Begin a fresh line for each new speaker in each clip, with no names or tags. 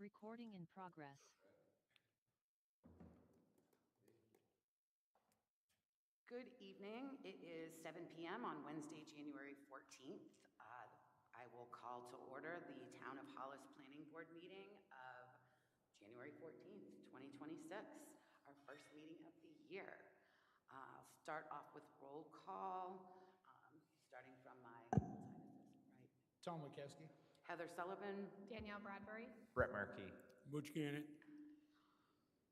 Recording in progress.
Good evening. It is 7 p.m. on Wednesday, January 14th. I will call to order the Town of Hollis Planning Board meeting of January 14th, 2026, our first meeting of the year. I'll start off with roll call, starting from my, what side is this, right?
Tom Wachowski.
Heather Sullivan.
Danielle Bradbury.
Brett Murphy.
Butch Gannett.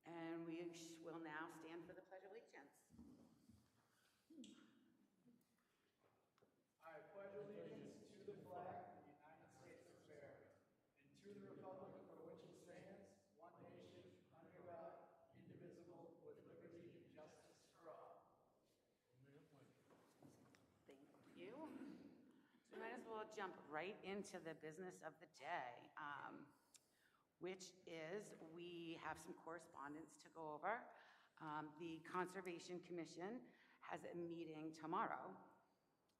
And we will now stand for the Pledge of Allegiance.
I pledge allegiance to the flag of the United States of America and to the republic for which it stands, one nation, under God, indivisible, with liberty and justice for all.
Thank you. So we might as well jump right into the business of the day, which is we have some correspondence to go over. The Conservation Commission has a meeting tomorrow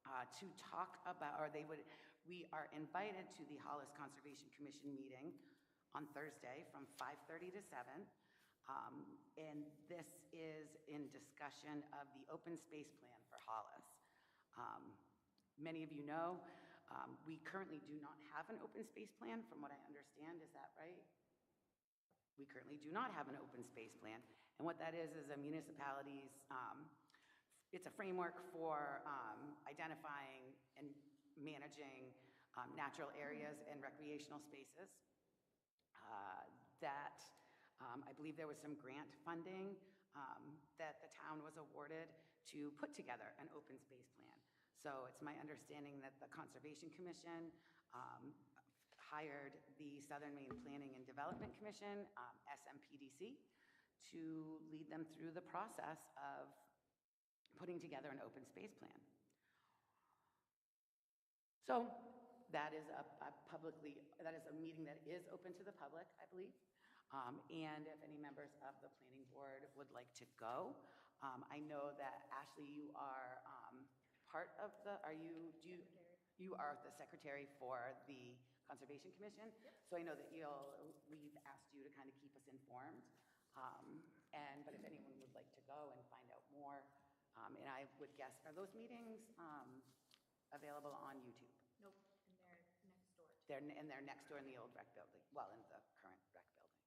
to talk about, we are invited to the Hollis Conservation Commission meeting on Thursday from 5:30 to 7. And this is in discussion of the open space plan for Hollis. Many of you know, we currently do not have an open space plan, from what I understand. Is that right? We currently do not have an open space plan. And what that is a municipality's, it's a framework for identifying and managing natural areas and recreational spaces. I believe there was some grant funding that the town was awarded to put together an open space plan. So it's my understanding that the Conservation Commission hired the Southern Maine Planning and Development Commission, SMPDC, to lead them through the process of putting together an open space plan. So that is a meeting that is open to the public, I believe. And if any members of the planning board would like to go, I know that Ashley, you are part of the, you are the secretary for the Conservation Commission.
Yep.
So I know that we've asked you to kind of keep us informed. But if anyone would like to go and find out more, and I would guess, are those meetings available on YouTube?
Nope, and they're next door.
They're next door in the old rec building, well, in the current rec building.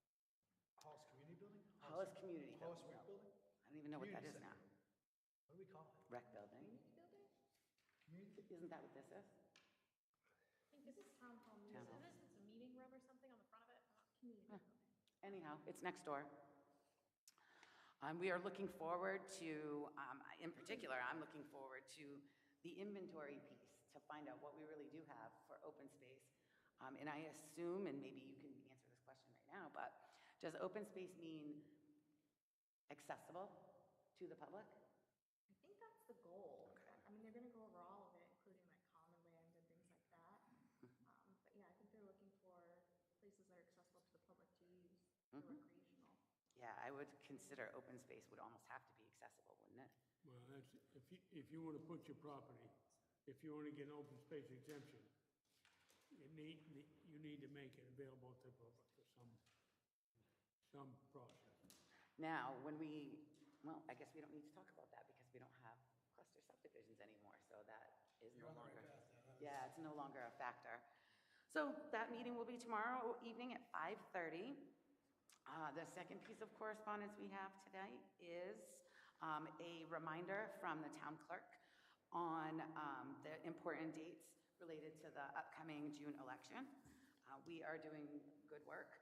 Hollis Community Building?
Hollis Community
Hollis
Building.
Rec Building?
I don't even know what that is
Community
now.
Center. What do we call it?
Rec building.
Community building?
Community?
Isn't that what this is?
I think this is town hall music.
Town hall.
Is this a meeting room or something on the front of it? Community
Huh.
building.
Anyhow, it's next door. We are looking forward to, in particular, I'm looking forward to the inventory piece to find out what we really do have for open space. And I assume, and maybe you can answer this question right now, but does open space mean accessible to the public?
I think that's the goal.
Okay.
I mean, they're going to go over all of it, including like common land and things like that. But yeah, I think they're looking for places that are accessible to the public to use for recreational.
Yeah, I would consider open space would almost have to be accessible, wouldn't it?
Well, that's, if you want to put your property, if you want to get an open space exemption, you need to make it available to the public for some process.
Now, I guess we don't need to talk about that because we don't have cluster subdivisions anymore, so that is no
You're on the
longer.
right path now.
Yeah, it's no longer a factor. So that meeting will be tomorrow evening at 5:30. The second piece of correspondence we have today is a reminder from the town clerk on the important dates related to the upcoming June election. We are doing good work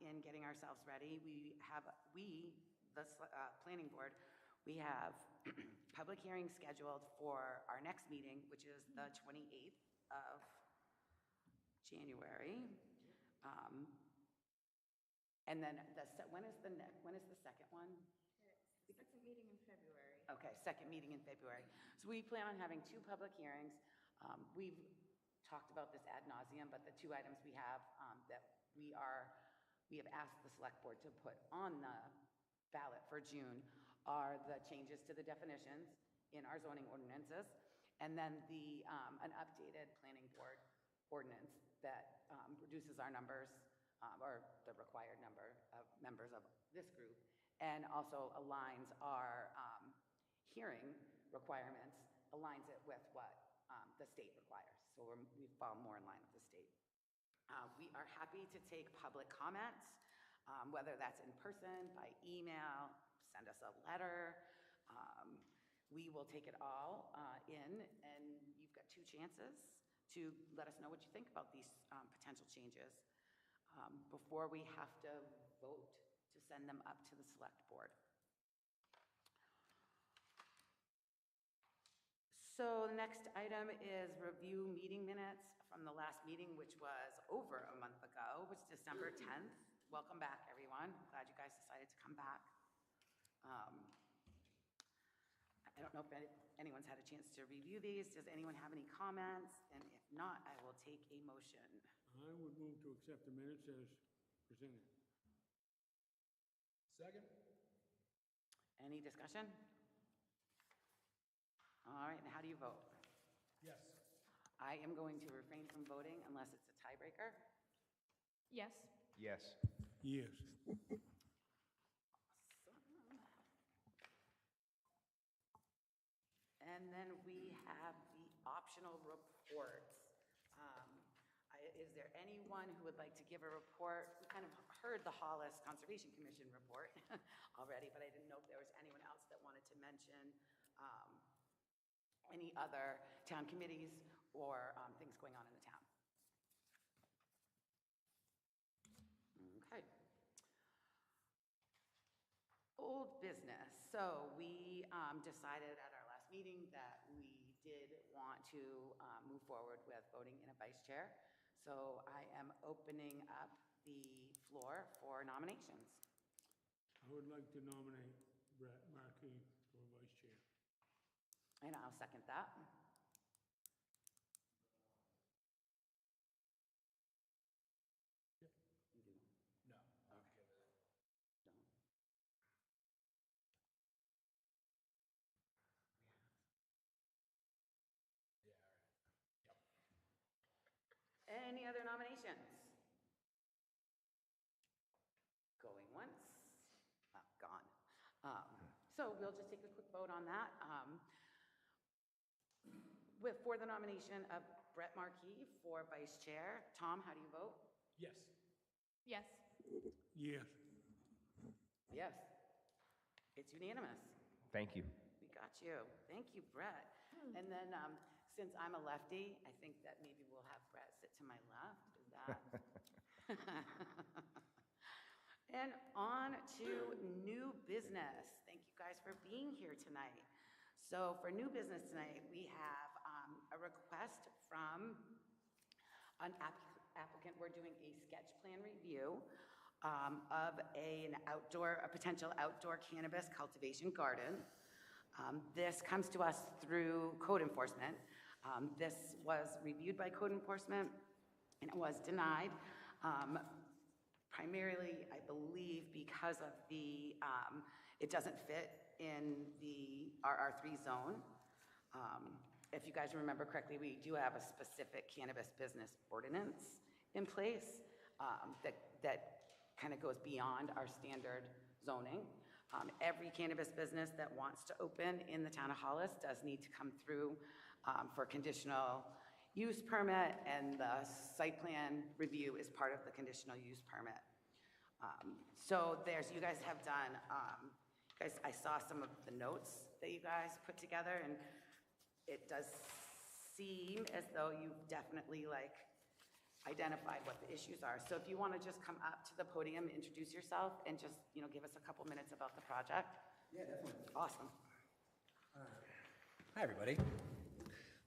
in getting ourselves ready. The planning board, we have public hearings scheduled for our next meeting, which is the 28th of January. And then when is the second one?
It's the second meeting in February.
Okay, second meeting in February. So we plan on having 2 public hearings. We've talked about this ad nauseum, but the 2 items we have that we have asked the select board to put on the ballot for June are the changes to the definitions in our zoning ordinances, and then an updated planning board ordinance that reduces our numbers or the required number of members of this group, and also aligns our hearing requirements, aligns it with what the state requires. So we fall more in line with the state. We are happy to take public comments, whether that's in person, by email, send us a letter. We will take it all in, and you've got 2 chances to let us know what you think about these potential changes before we have to vote to send them up to the select board. So the next item is review meeting minutes from the last meeting, which was over a month ago, which is December 10th. Welcome back, everyone. Glad you guys decided to come back. I don't know if anyone's had a chance to review these. Does anyone have any comments? And if not, I will take a motion.
I would move to accept the minutes as presented.
Second?
Any discussion? All right, and how do you vote?
Yes.
I am going to refrain from voting unless it's a tiebreaker.
Yes.
Yes.
Yes.
And then we have the optional reports. Is there anyone who would like to give a report? We kind of heard the Hollis Conservation Commission report already, but I didn't know if there was anyone else that wanted to mention any other town committees or things going on in the town. Okay. Old business. So we decided at our last meeting that we did want to move forward with voting in a vice chair. So I am opening up the floor for nominations.
I would like to nominate Brett Markey for vice chair.
And I'll second that. You do.
No, I'm okay with it.
Don't.
Yeah, all right. Yep.
Any other nominations? Going once, gone. So we'll just take a quick vote on that. For the nomination of Brett Markey for vice chair, Tom, how do you vote?
Yes.
Yes.
Yes.
Yes. It's unanimous.
Thank you.
We got you. Thank you, Brett. And then since I'm a lefty, I think that maybe we'll have Brett sit to my left. Is that? And on to new business. Thank you guys for being here tonight. So for new business tonight, we have a request from an applicant. We're doing a sketch plan review of a potential outdoor cannabis cultivation garden. This comes to us through code enforcement. This was reviewed by code enforcement and it was denied. Primarily, I believe, because of it doesn't fit in the RR3 zone. If you guys remember correctly, we do have a specific cannabis business ordinance in place that kind of goes beyond our standard zoning. Every cannabis business that wants to open in the town of Hollis does need to come through for conditional use permit, and the site plan review is part of the conditional use permit. So you guys have done, I saw some of the notes that you guys put together, and it does seem as though you've definitely identified what the issues are. So if you want to just come up to the podium, introduce yourself, and just give us a couple minutes about the project.
Yeah, definitely.
Awesome.
Hi, everybody.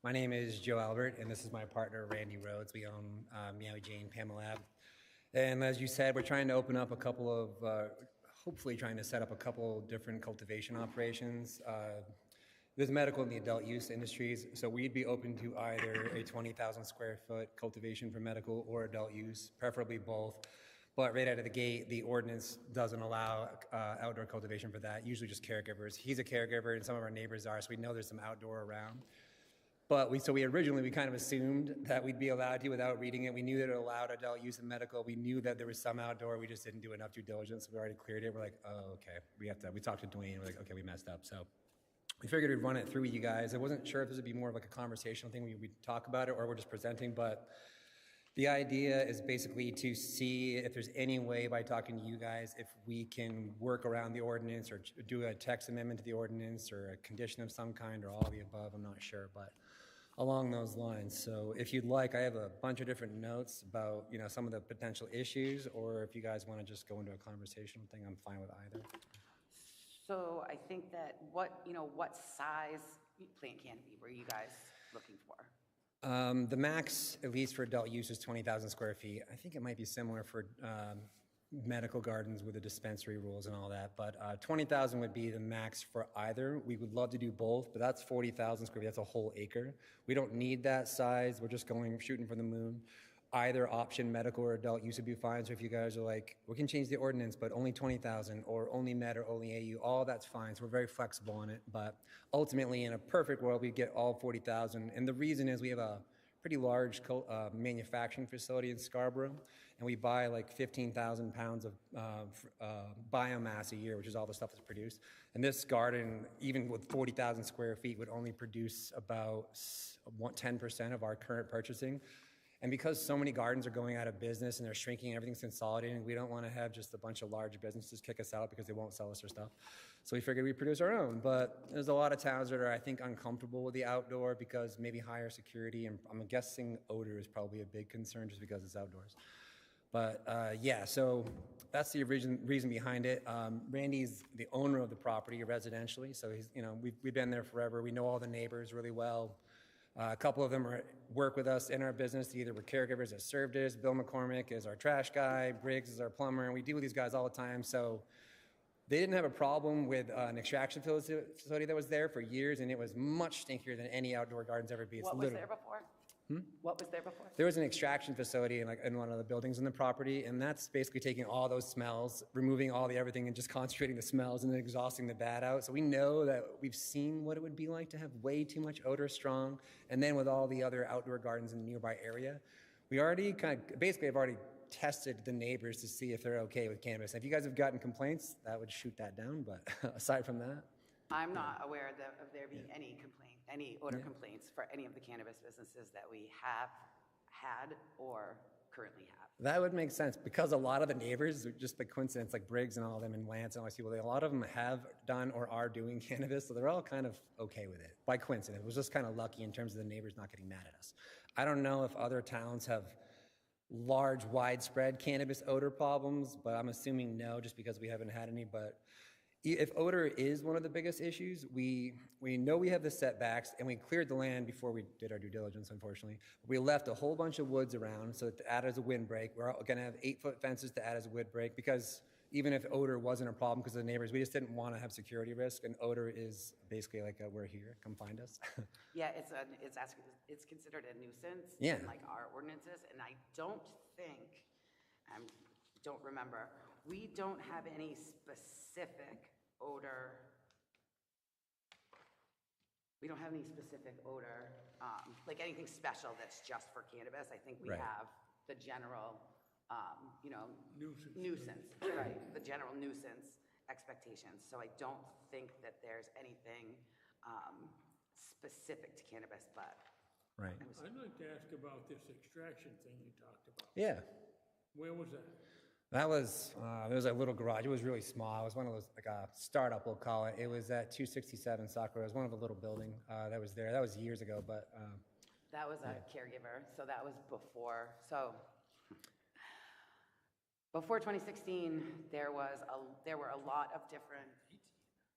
My name is Joe Albert, and this is my partner, Randy Rhodes. We own Meow Jane Pamela Lab. And as you said, we're trying to open up a couple of, hopefully trying to set up a couple different cultivation operations. There's medical in the adult use industries, so we'd be open to either a 20,000 square foot cultivation for medical or adult use, preferably both. But right out of the gate, the ordinance doesn't allow outdoor cultivation for that, usually just caregivers. He's a caregiver and some of our neighbors are, so we know there's some outdoor around. But we originally, we kind of assumed that we'd be allowed to without reading it. We knew that it allowed adult use in medical. We knew that there was some outdoor. We just didn't do enough due diligence. We already cleared it. We're like, oh, okay. We talked to Dwayne. We're like, okay, we messed up. So we figured we'd run it through with you guys. I wasn't sure if this would be more of like a conversational thing where we'd talk about it or we're just presenting, but the idea is basically to see if there's any way by talking to you guys, if we can work around the ordinance or do a text amendment to the ordinance or a condition of some kind or all of the above. I'm not sure, but along those lines. So if you'd like, I have a bunch of different notes about, some of the potential issues, or if you guys want to just go into a conversational thing, I'm fine with either.
So I think that what size plant canopy were you guys looking for?
The max, at least for adult use, is 20,000 square feet. I think it might be similar for medical gardens with the dispensary rules and all that, but 20,000 would be the max for either. We would love to do both, but that's 40,000 square feet. That's a whole acre. We don't need that size. We're just shooting for the moon. Either option, medical or adult use, would be fine. So if you guys are like, we can change the ordinance, but only 20,000 or only med or only AU, all that's fine. So we're very flexible on it. But ultimately, in a perfect world, we get all 40,000. And the reason is we have a pretty large manufacturing facility in Scarborough, and we buy like 15,000 pounds of biomass a year, which is all the stuff that's produced. And this garden, even with 40,000 square feet, would only produce about 10% of our current purchasing. And because so many gardens are going out of business and they're shrinking and everything's consolidating, we don't want to have just a bunch of large businesses kick us out because they won't sell us their stuff. So we figured we'd produce our own. But there's a lot of towns that are, I think, uncomfortable with the outdoor because maybe higher security. And I'm guessing odor is probably a big concern just because it's outdoors. But yeah, so that's the reason behind it. Randy's the owner of the property residentially. So he's, we've been there forever. We know all the neighbors really well. A couple of them work with us in our business. Either we're caregivers that served us. Bill McCormick is our trash guy. Briggs is our plumber. And we deal with these guys all the time. So they didn't have a problem with an extraction facility that was there for years, and it was much stinkier than any outdoor gardens ever be.
What was there before? What was there before?
There was an extraction facility in one of the buildings in the property, and that's basically taking all those smells, removing all the everything, and just concentrating the smells and then exhausting the bad out. So we know that we've seen what it would be like to have way too much odor strong, and then with all the other outdoor gardens in the nearby area, we already have already tested the neighbors to see if they're okay with cannabis. And if you guys have gotten complaints, that would shoot that down, but aside from that.
I'm not aware of there being any odor complaints for any of the cannabis businesses that we have had or currently have.
That would make sense because a lot of the neighbors, just by coincidence, like Briggs and all of them and Lance and all these people, a lot of them have done or are doing cannabis, so they're all kind of okay with it by coincidence. It was just kind of lucky in terms of the neighbors not getting mad at us. I don't know if other towns have large, widespread cannabis odor problems, but I'm assuming no, just because we haven't had any. But if odor is one of the biggest issues, we know we have the setbacks, and we cleared the land before we did our due diligence, unfortunately. We left a whole bunch of woods around so to add as a windbreak. We're going to have 8-foot fences to add as a windbreak because even if odor wasn't a problem because of the neighbors, we just didn't want to have security risk, and odor is basically like we're here, come find us.
Yeah, it's considered a nuisance
Yeah.
in like our ordinances, and I don't think, don't remember, we don't have any specific odor. We don't have any specific odor, like anything special that's just for cannabis. I think we
Right.
have the general,
Nuisance.
right? The general nuisance expectations. So I don't think that there's anything specific to cannabis, but
Right.
I'd like to ask about this extraction thing you talked about.
Yeah.
Where was that?
That was, there was a little garage. It was really small. It was one of those, like a startup, we'll call it. It was at 267 Sakura. It was one of a little building that was there. That was years ago, but.
that was a caregiver. So that was before. So before 2016, there were a lot of different.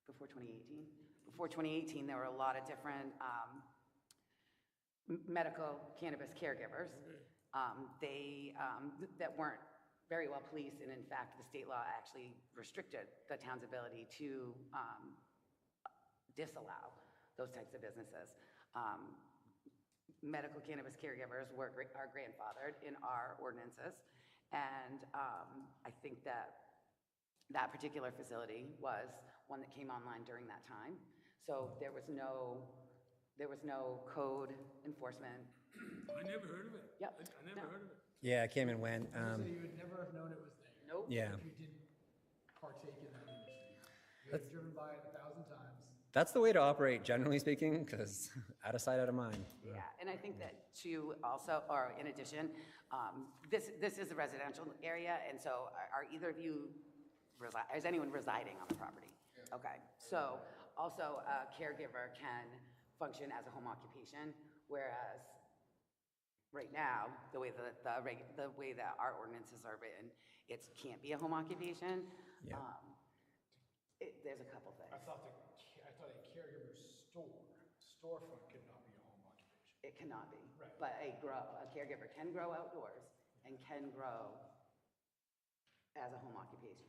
Before 2018. Before 2018, there were a lot of different medical cannabis caregivers. That weren't very well policed, and in fact, the state law actually restricted the town's ability to disallow those types of businesses. Medical cannabis caregivers are grandfathered in our ordinances, and I think that particular facility was one that came online during that time. So there was no There was no code enforcement.
I never heard of it.
Yep.
I never
No.
heard of it.
Yeah, I came and went.
So you would never have known it was there.
Nope.
Yeah,
If you didn't partake in that industry. You would have driven by it 1,000 times.
that's the way to operate, generally speaking, because out of sight, out of mind.
Yeah, and I think that too also, or in addition, this is a residential area, and so are either of you, is anyone residing on the property? Okay, so also a caregiver can function as a home occupation, whereas right now, the way that our ordinances are written, it can't be a home occupation.
Yeah.
There's a couple things.
I thought a caregiver's storefront could not be a home occupation.
It cannot be.
Right.
But a caregiver can grow outdoors and can grow as a home occupation,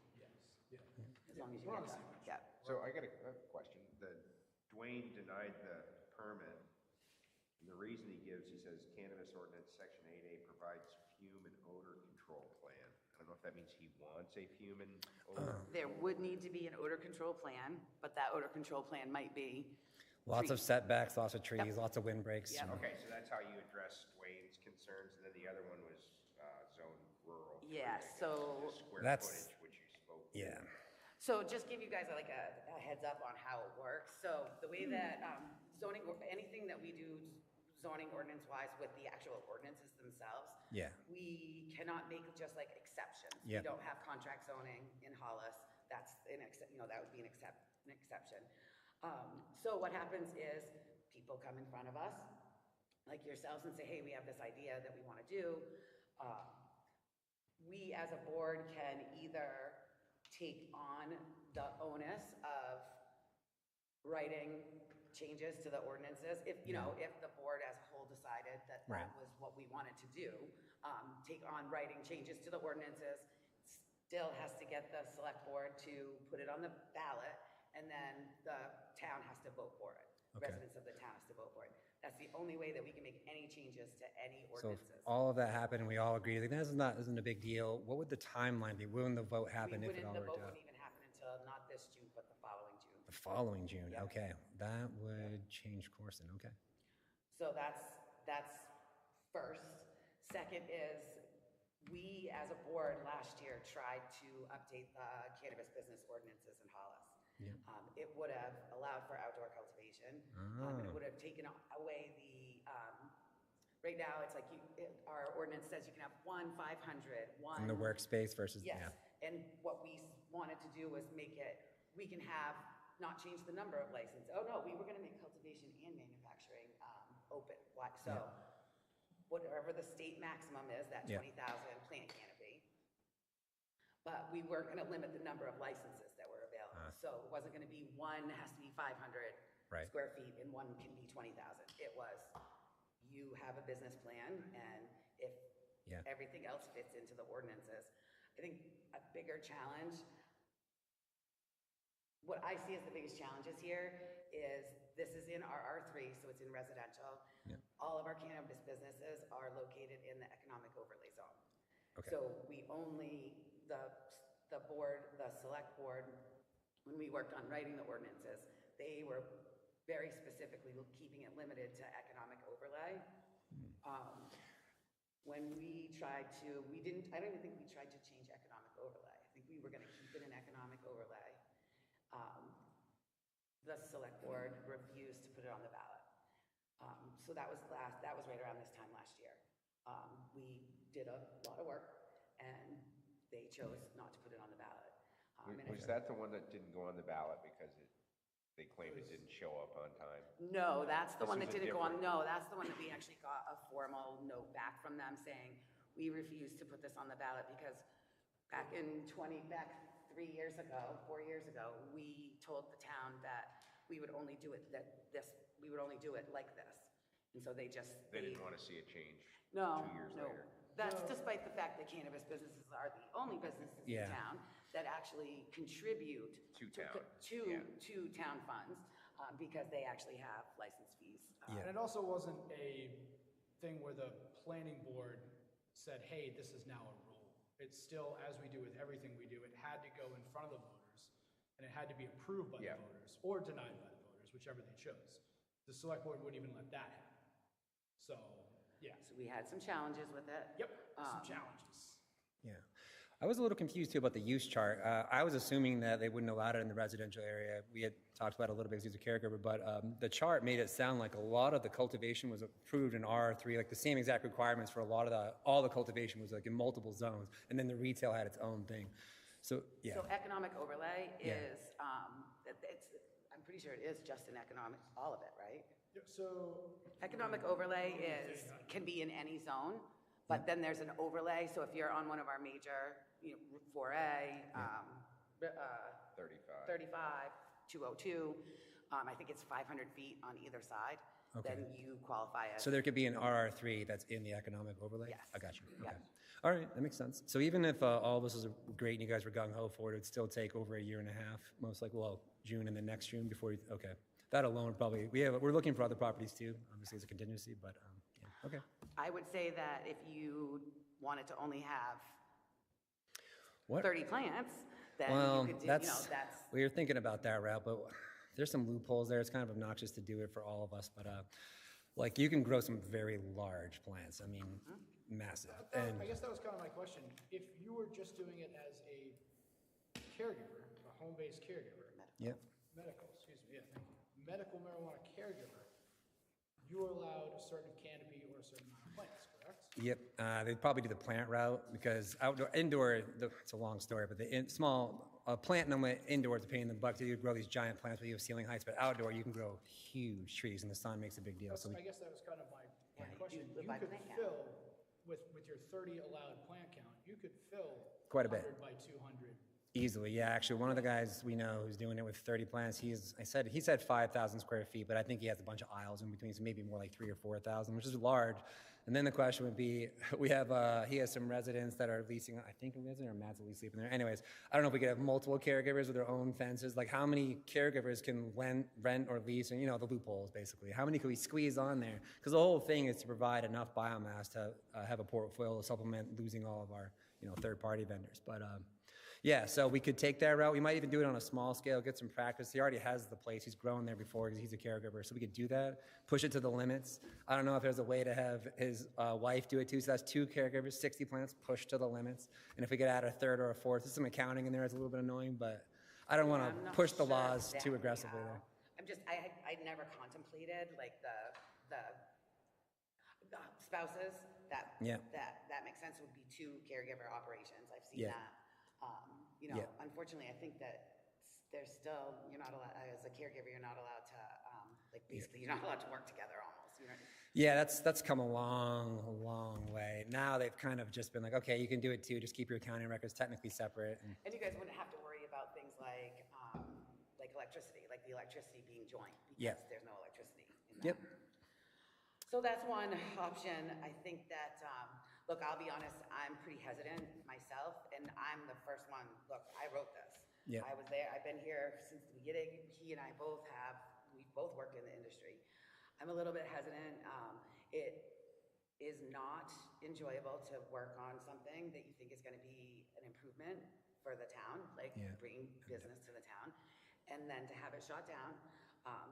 Yes, yeah.
as long as you
We're on
get
the
that.
same page.
Yeah.
So I got a question. Dwayne denied the permit. And the reason he gives, he says cannabis ordinance section 8A provides fume and odor control plan. I don't know if that means he wants a fume and odor.
There would need to be an odor control plan, but that odor control plan might be.
Lots of
trees.
setbacks, lots of trees, lots of windbreaks.
Yep.
Okay, so that's how you address Dwayne's concerns, and then the other one was zone rural.
Yeah, so-
The square
That's-
footage, which you spoke.
Yeah.
So just give you guys like a heads up on how it works. So the way that zoning, anything that we do zoning ordinance wise with the actual ordinances themselves,
Yeah.
we cannot make just like exceptions.
Yeah.
We don't have contract zoning in Hollis. That's that would be an exception. So what happens is people come in front of us, like yourselves, and say, hey, we have this idea that we want to do. We as a board can either take on the onus of writing changes to the ordinances. If, if the board as a whole decided that
Right.
that was what we wanted to do, take on writing changes to the ordinances, still has to get the select board to put it on the ballot, and then the town has to vote for it.
Okay.
Residents of the town has to vote for it. That's the only way that we can make any changes to any
So if
ordinances.
all of that happened and we all agree, like, this isn't a big deal, what would the timeline be? When the vote happen if it all
The
worked
vote
out?
wouldn't even happen until not this June, but the following June.
The following June,
Yeah.
okay. That would change course then, okay.
So that's first. Second is, we as a board last year tried to update the cannabis business ordinances in Hollis.
Yeah.
It would have allowed for outdoor cultivation. And it would have taken away right now, it's like our ordinance says you can have 500, one.
In the workspace versus,
Yes,
yeah.
and what we wanted to do was make it, we can have, not change the number of licenses. Oh, no, we were gonna make cultivation and manufacturing open. Why? So whatever the state maximum is, that
Yeah.
20,000 plant canopy. But we weren't gonna limit the number of licenses that were available. So it wasn't gonna be one has to be 500
Right.
square feet and one can be 20,000. It was, you have a business plan, and if
Yeah.
everything else fits into the ordinances. I think a bigger challenge, what I see as the biggest challenges here is this is in our R3, so it's in residential.
Yeah.
All of our cannabis businesses are located in the economic overlay zone.
Okay.
So we only, the board, the select board, when we worked on writing the ordinances, they were very specifically keeping it limited to economic overlay. When we tried to, I don't even think we tried to change economic overlay. I think we were gonna keep it in economic overlay. The select board refused to put it on the ballot. So that was right around this time last year. We did a lot of work and they chose not to put it on the ballot. And
Was that the one that didn't go on the ballot because they claimed it didn't show up on time?
No, that's the
This
one
was
that
a
didn't go on,
different-
no, that's the one that we actually got a formal note back from them saying, we refuse to put this on the ballot because back 3 years ago, 4 years ago, we told the town that we would only do it we would only do it like this. And so they
They didn't want to see a change
No,
2 years
no.
later.
That's despite the fact that cannabis businesses are the only businesses in
Yeah.
town that actually contribute
To town,
to town funds, because they actually have license fees.
Yeah.
And it also wasn't a thing where the planning board said, hey, this is now a rule. It's still, as we do with everything we do, it had to go in front of the voters, and it had to be approved by the
Yeah.
voters, or denied by the voters, whichever they chose. the select board wouldn't even let that happen. So, yeah,
So we had some challenges with it.
yep, some challenges.
Yeah. I was a little confused too about the use chart. I was assuming that they wouldn't allow it in the residential area. We had talked about it a little bit because he's a caregiver, but the chart made it sound like a lot of the cultivation was approved in R3, like the same exact requirements for all the cultivation was like in multiple zones, and then the retail had its own thing. So, yeah.
So economic overlay
Yeah.
is, I'm pretty sure it is just an economic, all of it, right?
Yeah, so,
Economic overlay can be in any zone, but then there's an overlay, so if you're on one of our major, Route 4A, 35, 202, I think it's 500 feet on either side,
Okay.
then you qualify as.
So there could be an RR3 that's in the economic overlay?
Yes.
I got you.
Yeah.
Okay. All right, that makes sense. So even if all this is great and you guys were gung-ho for it, it would still take over a year and a half, most likely, well, June and then next June before you, okay. That alone probably, we're looking for other properties too, obviously as a contingency, but, yeah, okay.
I would say that if you wanted to only have
What?
30 plants, then
Well,
you could do,
that's,
that's,
we were thinking about that route, but there's some loopholes there. It's kind of obnoxious to do it for all of us, but like you can grow some very large plants. I mean, massive. And
I guess that was kind of my question. If you were just doing it as a caregiver, a home-based caregiver,
yeah,
medical, excuse me, yeah, thank you. Medical marijuana caregiver, you are allowed a certain canopy or a certain amount of plants, correct?
yep. They'd probably do the plant route because indoor, it's a long story, but the small plant normally indoor is a pain in the butt. You grow these giant plants where you have ceiling heights, but outdoor you can grow huge trees and the sun makes a big deal. So
I guess that was kind of my
Yeah,
question.
you live
You
by the
could
plant count.
fill, with your 30 allowed plant count, you could fill
Quite a bit.
100 by 200.
easily, yeah. Actually, one of the guys we know who's doing it with 30 plants, he said 5,000 square feet, but I think he has a bunch of aisles in between, so maybe more like 3,000 or 4,000, which is large. And then the question would be, he has some residents that are leasing, I think a resident or Matt's at least sleeping there. Anyways, I don't know if we could have multiple caregivers with their own fences. Like how many caregivers can rent or lease, and the loopholes basically. How many can we squeeze on there? Because the whole thing is to provide enough biomass to have a portfolio to supplement losing all of our, third-party vendors. But yeah, so we could take that route. We might even do it on a small scale, get some practice. He already has the place. He's grown there before because he's a caregiver. So we could do that, push it to the limits. I don't know if there's a way to have his wife do it too. So that's 2 caregivers, 60 plants, pushed to the limits. And if we could add a third or a fourth, there's some accounting in there. It's a little bit annoying, but I don't want
I'm
to
not
push the
sure
laws too
exactly
aggressively
how.
there.
I never contemplated like the spouses,
Yeah.
that makes sense, would be 2 caregiver operations. I've seen
Yeah.
that.
Yeah.
Unfortunately, I think that there's still, you're not allowed, as a caregiver, you're not allowed to, basically, you're not allowed to work together almost,
Yeah, that's come a long way. Now they've kind of just been like, okay, you can do it too. Just keep your accounting records technically separate. And
And you guys wouldn't have to worry about things like electricity, like the electricity being joint, because
Yeah.
there's no electricity in that.
Yep.
So that's one option. I think that, look, I'll be honest, I'm pretty hesitant myself, and I'm the first one. Look, I wrote this.
Yeah.
I was there. I've been here since the beginning. He and I we've both worked in the industry. I'm a little bit hesitant. It is not enjoyable to work on something that you think is going to be an improvement for the town, like
Yeah.
bringing business to the town, and then to have it shut down.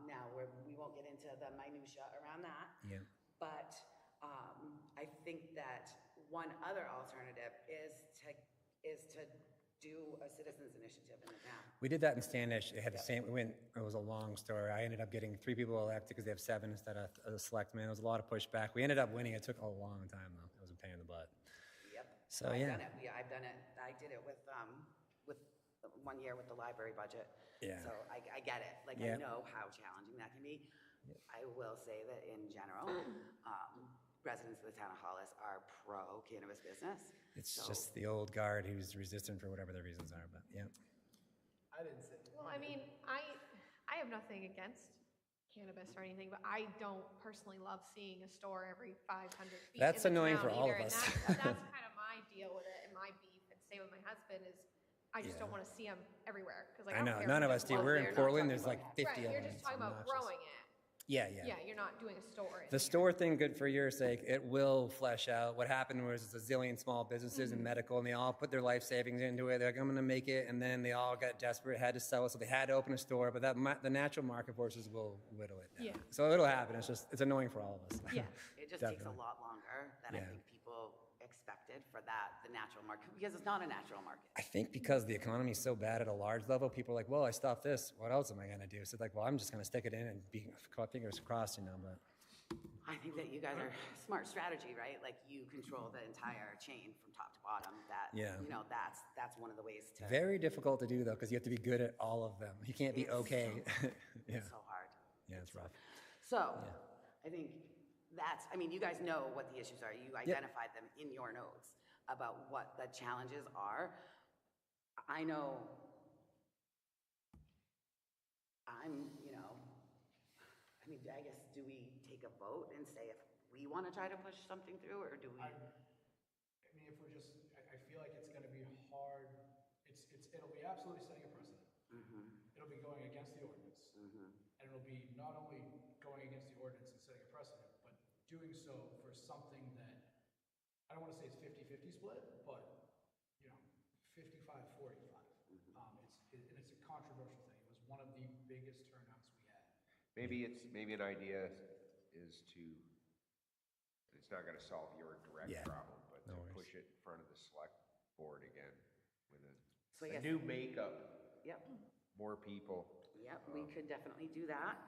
Now, we won't get into the minutia around that.
Yeah.
But I think that one other alternative is to do a citizens initiative in the town.
We did that in Standish. It had the same. It was a long story. I ended up getting 3 people elected because they have 7 instead of a selectman. It was a lot of pushback. We ended up winning. It took a long time though. It was a pain in the butt.
Yep.
So,
I've
yeah.
done it. I've done it. I did it with 1 year with the library budget.
Yeah.
So I get it. Like
Yeah.
I know how challenging that can be. I will say that in general, residents of the town of Hollis are pro cannabis business.
It's
So-
just the old guard who's resistant for whatever their reasons are. But yeah.
I didn't say.
Well, I mean, I have nothing against cannabis or anything, but I don't personally love seeing a store every 500 feet.
That's
in the
annoying
town
for all
either,
of
and
us.
That's kind of my deal with it and my beef, and same with my husband is, I just
Yeah.
don't want to see them everywhere. 'Cause, like,
I
don't
know
care
none
if
of
it's
us do.
Well,
We're
they're
in
not
Portland.
talking
There's like
about
50
right,
of
you're
them.
just
It's
talking about
obnoxious.
growing it.
Yeah, yeah.
Yeah, you're not doing a store in
The
here.
store thing, good for your sake, it will flesh out. What happened was it's a zillion small businesses in medical, and they all put their life savings into it. They're like, I'm going to make it, and then they all got desperate, had to sell it, so they had to open a store. But the natural market forces will whittle it down.
Yeah.
So it'll happen. It's annoying for all of us.
Yeah.
It just takes a
Definitely.
lot longer than I
Yeah.
think people expected for the natural market, because it's not a natural market.
I think because the economy is so bad at a large level, people are like, well, I stopped this. What else am I going to do? So it's like, well, I'm just going to stick it in and be fingers crossed, but.
I think that you guys are smart strategy, right? Like you control the entire chain from top to bottom. That,
Yeah.
That's one of the ways to.
Very difficult to do, though, because you have to be good at all of them. You can't be
It's
okay. Yeah.
It's so hard.
Yeah, it's rough.
So, I think you guys know what the issues are. You identified them in your notes about what the challenges are. I know I guess, do we take a vote and say if we want to try to push something through, or do we?
I mean, if we're just, I feel like it's gonna be hard, it'll be absolutely setting a precedent. It'll be going against the ordinance. And it'll be not only going against the ordinance and setting a precedent, but doing so for something that, I don't wanna say it's 50-50 split, but, 55-45. And it's a controversial thing. It was one of the biggest turnouts we had.
Maybe an idea is to, it's not gonna solve your direct
Yeah.
problem, but
No
to
worries.
push it in front of the select board again with
So
a
yes.
new makeup,
Yep,
more people.
we could definitely do that.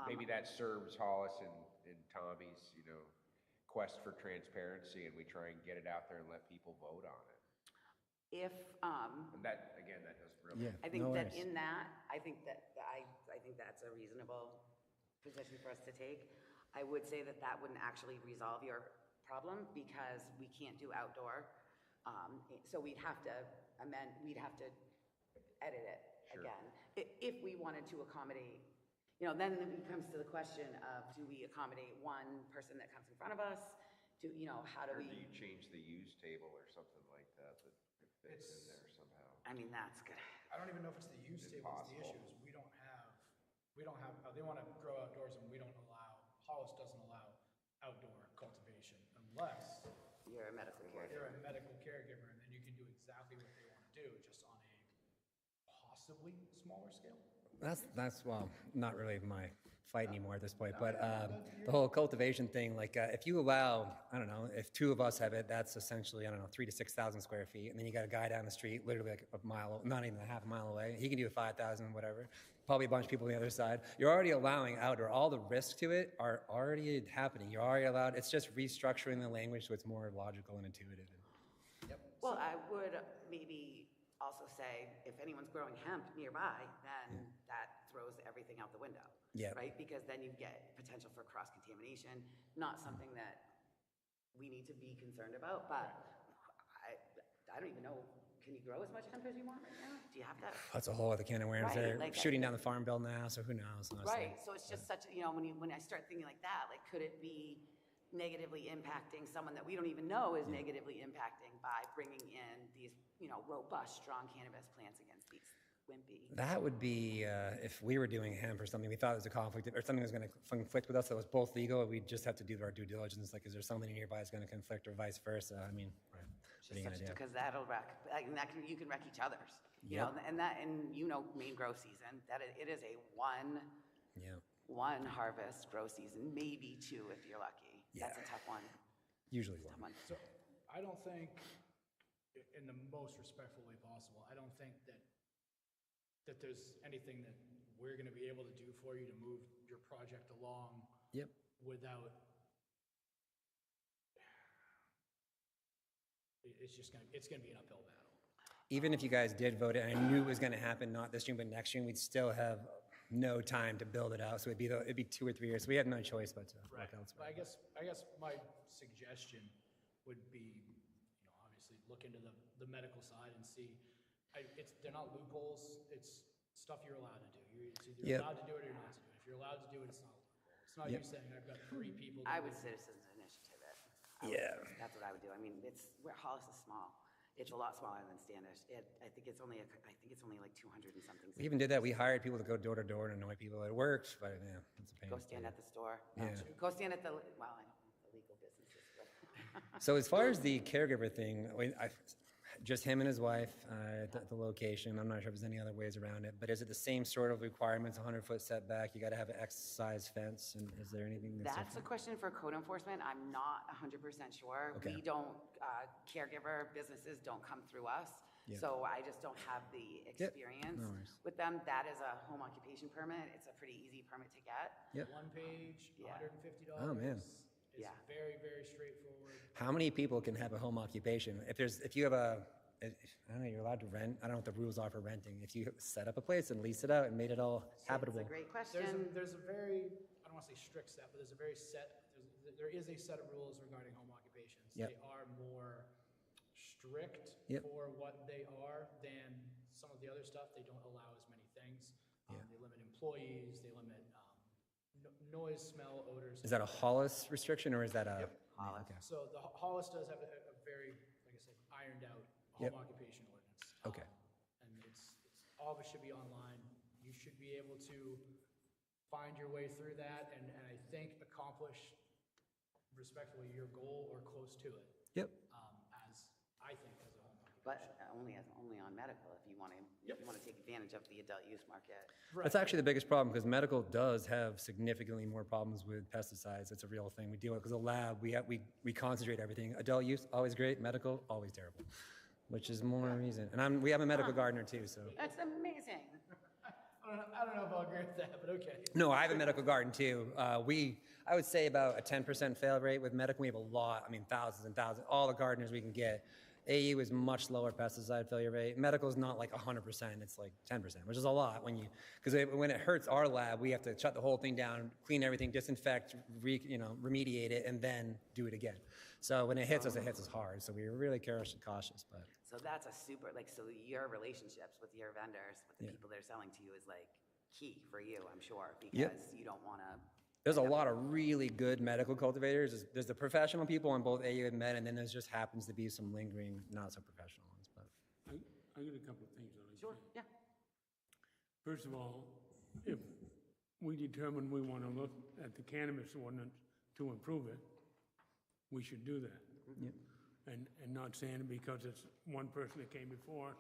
Maybe that serves Hollis and Tommy's, quest for transparency, and we try and get it out there and let people vote on it.
If,
And that, again, that doesn't really.
I think
no
that
worries.
in that, I think that's a reasonable position for us to take. I would say that wouldn't actually resolve your problem, because we can't do outdoor. So we'd have to edit it
Sure.
again. If we wanted to accommodate, then it becomes to the question of, do we accommodate one person that comes in front of us? How do
Or do
we?
you change the use table or something like that fits in there somehow?
I mean, that's good.
I don't even know if it's the use table that's the issue, is we don't have, they wanna grow outdoors and Hollis doesn't allow outdoor cultivation unless
You're a medical caregiver.
you're a medical caregiver, and then you can do exactly what they wanna do, just on a possibly smaller scale.
That's well, not really my fight anymore at this point. But the whole cultivation thing, like if you allow, I don't know, if two of us have it, that's essentially, I don't know, 3,000 to 6,000 square feet. And then you got a guy down the street, literally like a mile, not even a half a mile away. He can do a 5,000, whatever. Probably a bunch of people on the other side. You're already allowing outdoor. All the risks to it are already happening. You're already allowed. It's just restructuring the language so it's more logical and intuitive.
Well, I would maybe also say, if anyone's growing hemp nearby, then that throws everything out the window.
Yeah.
Right? Because then you get potential for cross-contamination, not something that we need to be concerned about, but I don't even know, can you grow as much hemp as you want right now? Do you have that?
That's a whole other can of worms.
Right,
They're
like,
shooting down the farm bill now, so who knows? honestly.
Right, so it's just such, when I start thinking like that, like, could it be negatively impacting someone that we don't even know is negatively impacting by bringing in these, robust, strong cannabis plants against these wimpy?
That would be if we were doing hemp or something. We thought it was a conflict, or something was going to conflict with us that was both legal. We'd just have to do our due diligence. Like, is there something nearby that's going to conflict, or vice versa? I mean, right. What are you gonna do?
Because that'll wreck, you can wreck each other's.
Yep.
And main grow season, that it is a one harvest grow season, maybe two if you're lucky.
Yeah.
That's a tough one.
Usually
Tough
one.
one.
So, I don't think, in the most respectful way possible, I don't think that there's anything that we're gonna be able to do for you to move your project along
Yep.
without, it's gonna be an uphill battle.
Even if you guys did vote it, and I knew it was going to happen, not this June, but next June, we'd still have no time to build it out. So it'd be 2 or 3 years. So we have no choice but to
Right.
look
But
elsewhere.
I guess my suggestion would be, obviously look into the medical side and see, they're not loopholes, it's stuff you're allowed to do. It's either
Yep.
allowed to do it or you're not to do it. If you're allowed to do it, it's not a loophole. It's not you saying, I've got 3 people.
I would citizens initiative it.
Yeah.
That's what I would do. I mean, where Hollis is small. It's a lot smaller than Standish. I think it's only like 200 and something.
We even did that. We hired people to go door to door and annoy people. It works, but yeah, it's a pain.
Go stand at the store.
Yeah.
Go stand at the, well, I don't know if the legal businesses, but.
So as far as the caregiver thing, just him and his wife at the location. I'm not sure if there's any other ways around it, but is it the same sort of requirements, 100-foot setback? You got to have an X size fence, and is there anything that's
That's a
different?
question for code enforcement. I'm not 100% sure.
Okay.
We don't, caregiver businesses don't come through us.
Yeah.
So I just don't have the experience
no worries.
with them. That is a home occupation permit. It's a pretty easy permit to get.
Yep.
One page,
Yeah.
$150.
Oh, man.
It's
Yeah.
very, very straightforward.
How many people can have a home occupation? If you have I don't know, you're allowed to rent. I don't know what the rules are for renting. If you set up a place and lease it out and made it all habitable.
It's a great question.
There's a very, I don't want to say strict set, but there is a set of rules regarding home occupations.
Yep.
They are more strict
Yep.
for what they are than some of the other stuff. They don't allow as many things.
Yeah.
They limit employees, they limit noise, smell, odors.
Is that a Hollis restriction or is that a?
Yep.
Hollis.
Okay.
So the Hollis does have a very, like I said, ironed out
Yep.
home occupation ordinance.
Okay.
And it's, all of it should be online. You should be able to find your way through that and I think accomplish respectfully your goal or close to it,
Yep.
as, I think, as a home occupation.
But only on medical if you want to take advantage of the adult use market.
That's actually the biggest problem because medical does have significantly more problems with pesticides. It's a real thing we deal with because the lab, we concentrate everything. Adult use, always great. Medical, always terrible, which is more reason. And we have a medical gardener too, so.
That's amazing.
I don't know if I'll agree with that, but okay.
No, I have a medical garden too. I would say about a 10% fail rate with medical. We have a lot, thousands and thousands, all the gardeners we can get. AU is much lower pesticide failure rate. Medical is not like 100%, it's like 10%, which is a lot because when it hurts our lab, we have to shut the whole thing down, clean everything, disinfect, remediate it, and then do it again. So when it hits us hard. So we're really cautious, but.
So that's a super, so your relationships with your vendors, with the people that are selling to you is like key for you, I'm sure, because you don't want to.
There's a lot of really good medical cultivators. There's the professional people on both AU and Med, and then there just happens to be some lingering, not so professional ones. But
I got a couple of things I'd like to
Sure,
say.
yeah.
First of all, if we determine we want to look at the cannabis ordinance to improve it, we should do that.
Yep.
And not saying it because it's one person that came before,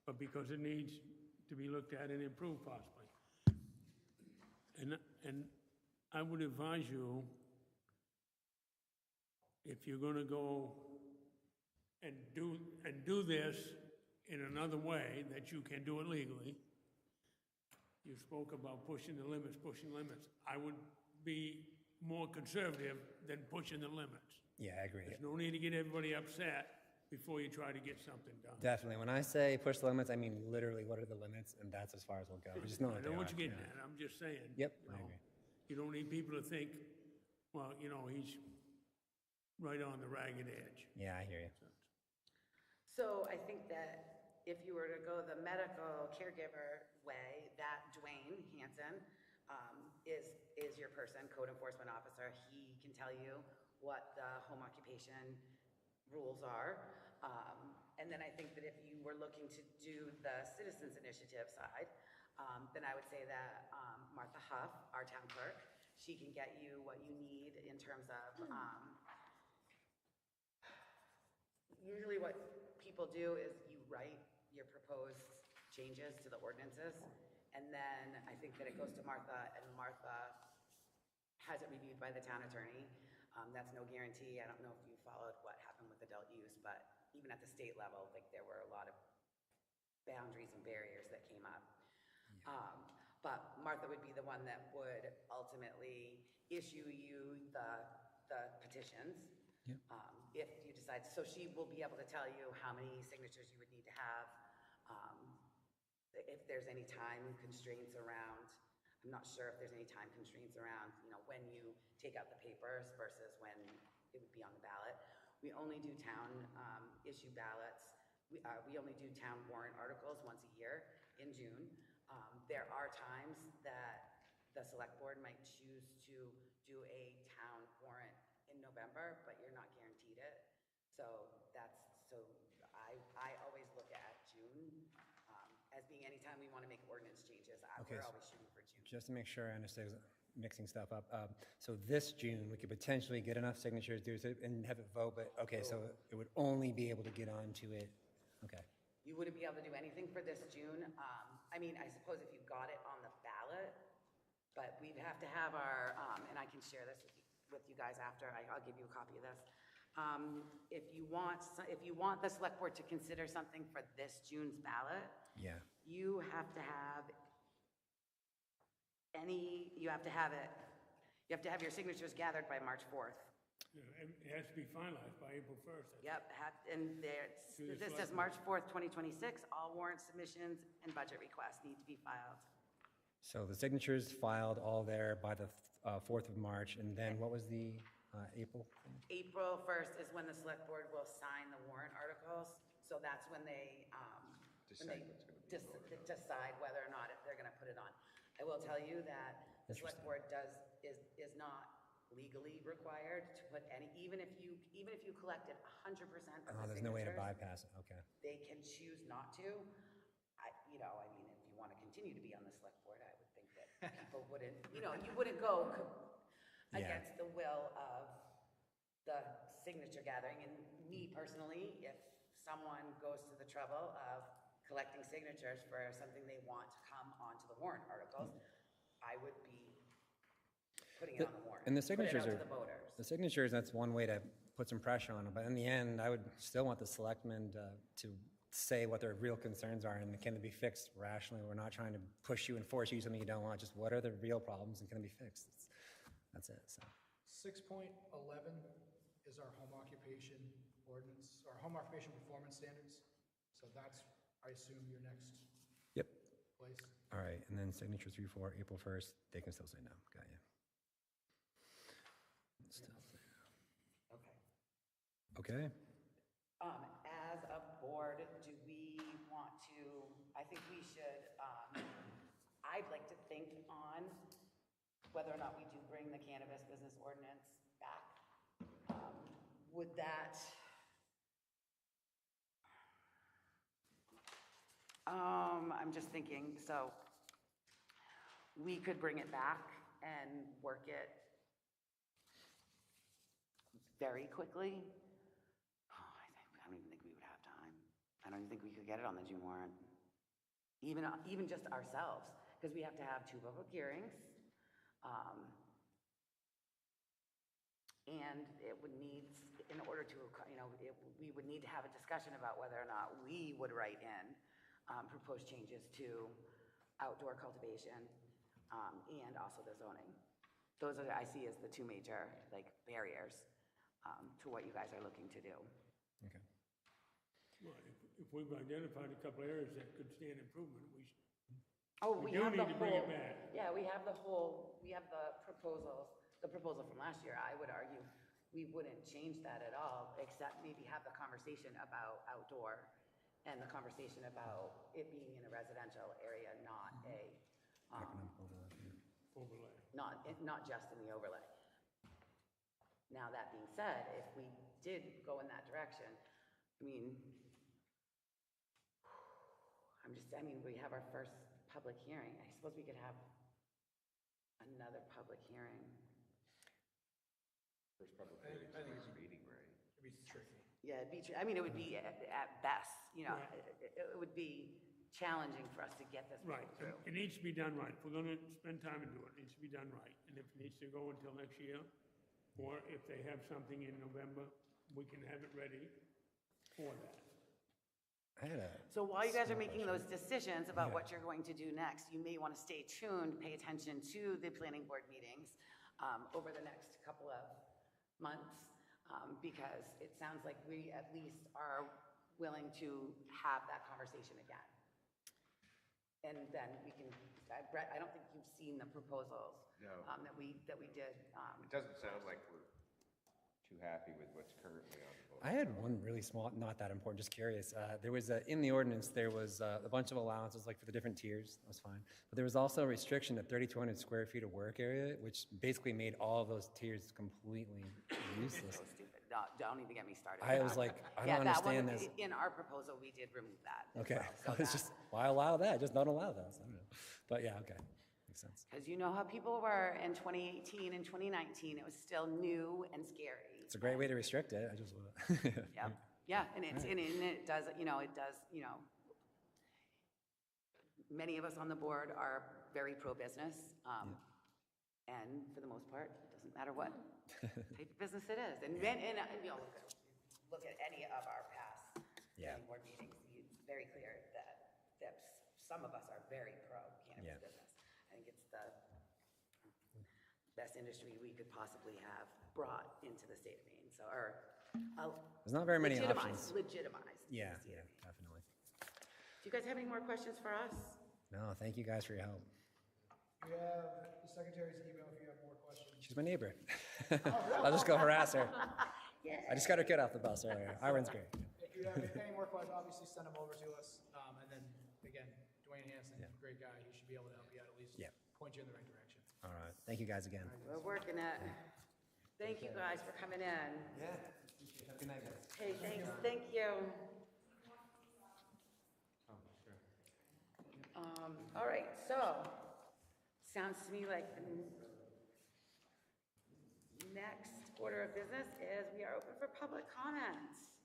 but because it needs to be looked at and improved possibly. And I would advise you, if you're going to go and do this in another way, that you can do it legally. You spoke about pushing the limits. I would be more conservative than pushing the limits.
yeah, I agree.
There's no need to get everybody upset before you try to get something done.
Definitely. When I say push the limits, I mean literally what are the limits, and that's as far as we'll go. We just know
I
what
know
they
what
are.
you're getting
Yeah.
at, I'm just saying.
Yep,
you
I
know,
agree.
You don't need people to think, well, he's right on the ragged edge.
Yeah, I hear you.
So I think that if you were to go the medical caregiver way, that Dwayne Hanson is your person, code enforcement officer. He can tell you what the home occupation rules are. And then I think that if you were looking to do the citizens initiative side, then I would say that Martha Huff, our town clerk, she can get you what you need in terms of usually what people do is you write your proposed changes to the ordinances, and then I think that it goes to Martha, and Martha has it reviewed by the town attorney. That's no guarantee. I don't know if you followed what happened with adult use, but even at the state level, there were a lot of boundaries and barriers that came up. But Martha would be the one that would ultimately issue you the petitions.
Yep.
If you decide, so she will be able to tell you how many signatures you would need to have, if there's any time constraints around. I'm not sure if there's any time constraints around, when you take out the papers versus when it would be on the ballot. We only do town issue ballots. We only do town warrant articles once a year in June. There are times that the select board might choose to do a town warrant in November, but you're not guaranteed it. So I I always look at June as being anytime we want to make ordinance changes.
Okay,
We're
so-
always shooting for June.
Just to make sure I understand, mixing stuff up. So this June, we could potentially get enough signatures and have it vote, but, okay, so it would only be able to get onto it, okay.
You wouldn't be able to do anything for this June. I mean, I suppose if you got it on the ballot, but we'd have to have our, and I can share this with you guys after, I'll give you a copy of this. If you want the select board to consider something for this June's ballot,
Yeah,
you have to have you have to have your signatures gathered by March 4th.
It has to be finalized by April 1st.
Yep, and
To the
this
select
says March 4th, 2026, all warrant submissions and budget requests need to be filed.
so the signatures filed all there by the 4th of March, and then what was the April thing?
April 1st is when the select board will sign the warrant articles, so that's when they,
Decide what's gonna be voted on.
decide whether or not they're gonna put it on. I will tell you that the select board is not legally required to put any, even if you collected 100% of the signatures.
There's no way to bypass it, okay.
They can choose not to. I mean, if you want to continue to be on the select board, I would think that people wouldn't, you wouldn't go
Yeah.
against the will of the signature gathering. And me personally, if someone goes to the trouble of collecting signatures for something they want to come onto the warrant articles, I would be putting it on the warrant.
And the signatures
Put it
are,
out to the voters.
the signatures, that's one way to put some pressure on them, but in the end, I would still want the selectmen to say what their real concerns are, and can they be fixed rationally? We're not trying to push you and force you something you don't want, just what are the real problems and can they be fixed? That's it, so.
6.11 is our home occupation ordinance, our home occupation performance standards. So that's, I assume, your next
Yep.
place.
All right, and then signature 3, 4, April 1st, they can still say no, got you. Still say no.
Okay.
Okay,
As a board, do we want to, I think we should, I'd like to think on whether or not we do bring the cannabis business ordinance back. Would that, I'm just thinking, so we could bring it back and work it very quickly. I don't even think we would have time. I don't even think we could get it on the June warrant. Even just ourselves, because we have to have 2 public hearings. And it would need, in order to, we would need to have a discussion about whether or not we would write in proposed changes to outdoor cultivation and also the zoning. Those are, I see as the 2 major, barriers to what you guys are looking to do.
okay.
Well, if we've identified a couple areas that could stand improvement, we should.
Oh,
We
we
do
have
need
the
to bring it
whole,
back.
yeah, we have the proposal from last year. I would argue we wouldn't change that at all, except maybe have the conversation about outdoor and the conversation about it being in a residential area, not a,
Economic overlap, yeah.
Overlay.
not just in the overlay. Now, that being said, if we did go in that direction, we have our first public hearing. I suppose we could have another public hearing.
First public
I think-
hearing,
I think
first meeting, right?
It'd be tricky.
Yeah, it'd be, it would be at best, it would be challenging for us to get this
Right,
through.
it needs to be done right. If we're gonna spend time and do it, it needs to be done right. And if it needs to go until next year, or if they have something in November, we can have it ready for that.
I had a.
So while you guys are
small
making
question.
those decisions about
Yeah.
what you're going to do next, you may want to stay tuned, pay attention to the planning board meetings over the next couple of months, because it sounds like we at least are willing to have that conversation again. And then we can, Brett, I don't think you've seen the proposals
No.
that we did.
It doesn't sound like we're too happy with what's currently on the book.
I had one really small, not that important, just curious. There was, in the ordinance, there was a bunch of allowances, like for the different tiers, that was fine. But there was also a restriction to 3,200 square feet of work area, which basically made all of those tiers completely useless.
So stupid. don't even get me started.
I was like, I
Yeah,
don't
that one,
understand this.
in our proposal, we did remove that.
Okay,
So
it's just, why allow that? Just don't allow that. I don't know. But yeah, okay, makes sense.
because you know how people were in 2018 and 2019, it was still new and scary.
It's a great way to restrict it. I just,
Yep, yeah, and it does, many of us on the board are very pro-business. And for the most part, it doesn't matter what type of business it is. And look at any of our past planning board meetings, it's very clear that some of us are very pro-cannabis business. I think it's the best industry we could possibly have brought into the state of Maine, so,
there's not very many options.
Legitimized.
Yeah,
in the state of Maine.
definitely.
Do you guys have any more questions for us?
No, thank you guys for your help.
You have the secretary's email if you have more questions.
She's my neighbor. I'll just go harass her.
Yeah.
I just got her kid off the bus earlier. Iron's great.
If you have any more questions, obviously send them over to us. And then, again, Dwayne Hanson, great guy. He should be able to help you out, at least point you in the right direction.
All right. Thank you guys again.
We're working it. Thank you guys for coming in.
Yeah. Good night, guys.
Hey, thanks, thank you. All right, so, sounds to me like the next order of business is we are open for public comments.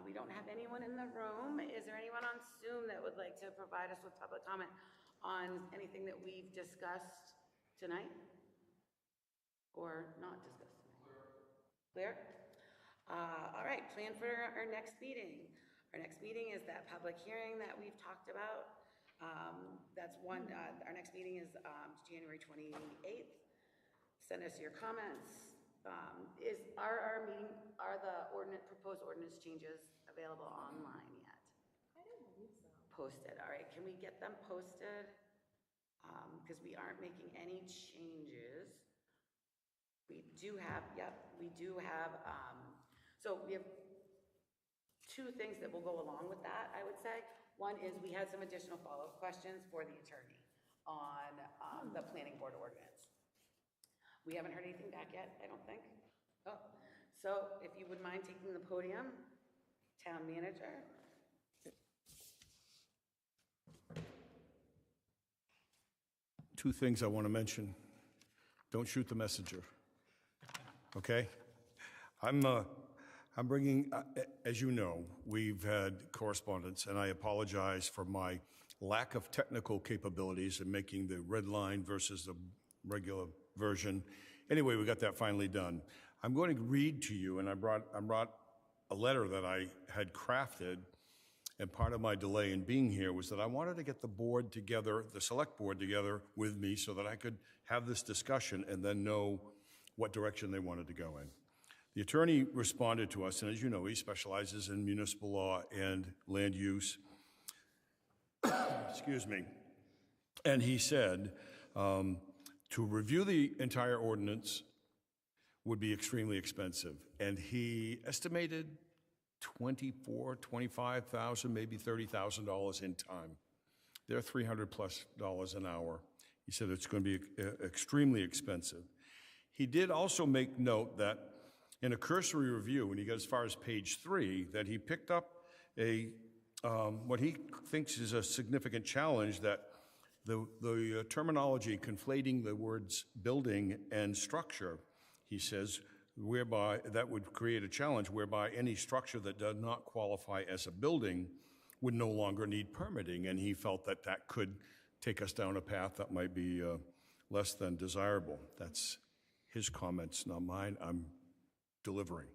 We don't have anyone in the room. Is there anyone on Zoom that would like to provide us with public comment on anything that we've discussed tonight? Or not discussed tonight? Clear? All right, plan for our next meeting. Our next meeting is that public hearing that we've talked about. That's one, our next meeting is January 28th. Send us your comments. Are the proposed ordinance changes available online yet?
I don't believe so.
Posted, all right, can we get them posted? Because we aren't making any changes. We do have, so we have two things that will go along with that, I would say. One is we had some additional follow-up questions for the attorney on the planning board ordinance. We haven't heard anything back yet, I don't think. Oh, so if you would mind taking the podium, town manager.
Two things I want to mention. Don't shoot the messenger. Okay? I'm bringing, as you know, we've had correspondence, and I apologize for my lack of technical capabilities in making the red line versus the regular version. Anyway, we got that finally done. I'm going to read to you, and I brought a letter that I had crafted, and part of my delay in being here was that I wanted to get the board together, the select board together with me so that I could have this discussion and then know what direction they wanted to go in. The attorney responded to us, and as you know, he specializes in municipal law and land use. Excuse me. And he said to review the entire ordinance would be extremely expensive. And he estimated $24,000, $25,000, maybe $30,000 in time. They're $300+ an hour. He said it's going to be extremely expensive. He did also make note that in a cursory review, when he got as far as page 3, that he picked up what he thinks is a significant challenge, that the terminology conflating the words building and structure, he says, whereby that would create a challenge whereby any structure that does not qualify as a building would no longer need permitting, and he felt that that could take us down a path that might be less than desirable. That's his comments, not mine. I'm delivering.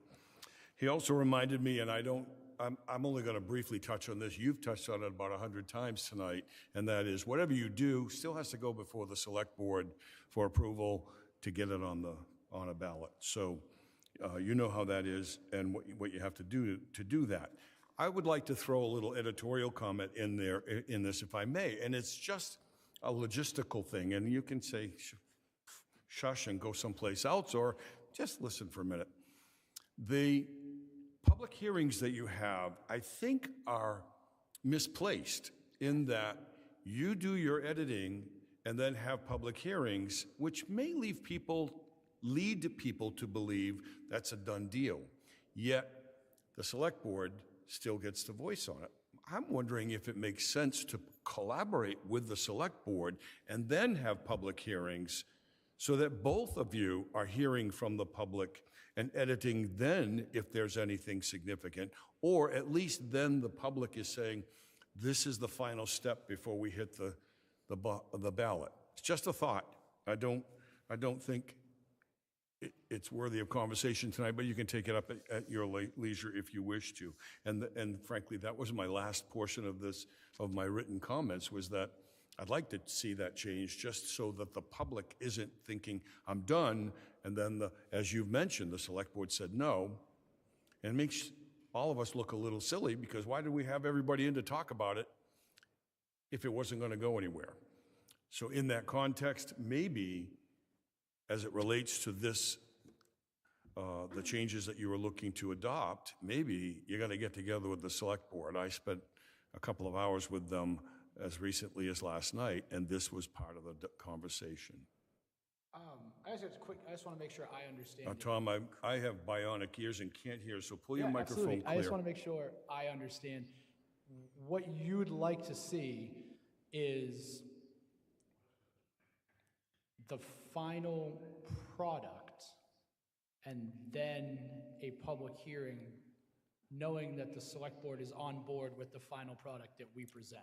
He also reminded me, and I'm only going to briefly touch on this. You've touched on it about 100 times tonight, and that is whatever you do still has to go before the select board for approval to get it on a ballot. So you know how that is and what you have to do that. I would like to throw a little editorial comment in there in this, if I may, and it's just a logistical thing, and you can say shush and go someplace else, or just listen for a minute. The public hearings that you have, I think, are misplaced in that you do your editing and then have public hearings, which may leave people lead people to believe that's a done deal. Yet, the select board still gets the voice on it. I'm wondering if it makes sense to collaborate with the select board and then have public hearings so that both of you are hearing from the public and editing then if there's anything significant, or at least then the public is saying, this is the final step before we hit the ballot. It's just a thought. I don't think it's worthy of conversation tonight, but you can take it up at your leisure if you wish to. And frankly, that was my last portion of my written comments, was that I'd like to see that change just so that the public isn't thinking, I'm done, and then, as you've mentioned, the select board said no, and it makes all of us look a little silly, because why did we have everybody in to talk about it if it wasn't going to go anywhere? So in that context, maybe as it relates to this, the changes that you were looking to adopt, maybe you're going to get together with the select board. I spent a couple of hours with them as recently as last night, and this was part of the conversation.
I just want to make sure I understand.
Now, Tom, I have bionic ears and can't hear, so pull your microphone
absolutely.
clear.
I just want to make sure I understand. What you'd like to see is the final product and then a public hearing, knowing that the select board is on board with the final product that we present.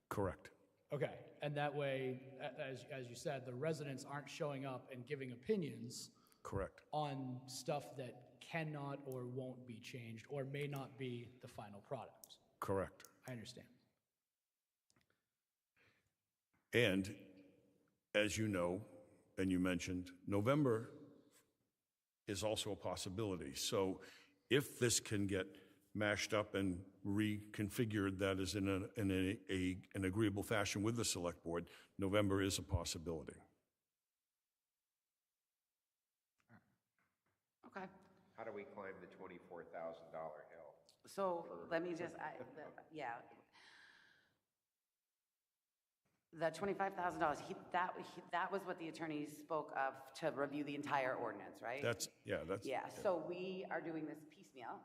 Correct.
Okay, and that way, as you said, the residents aren't showing up and giving opinions
Correct.
on stuff that cannot or won't be changed or may not be the final product.
Correct.
I understand.
And as you know, and you mentioned, November is also a possibility. So if this can get mashed up and reconfigured, that is in an agreeable fashion with the select board, November is a possibility.
Okay.
How do we climb the $24,000 hill?
So let me just, yeah. The $25,000, that was what the attorneys spoke of to review the entire ordinance, right?
Yeah,
so we are doing this piecemeal.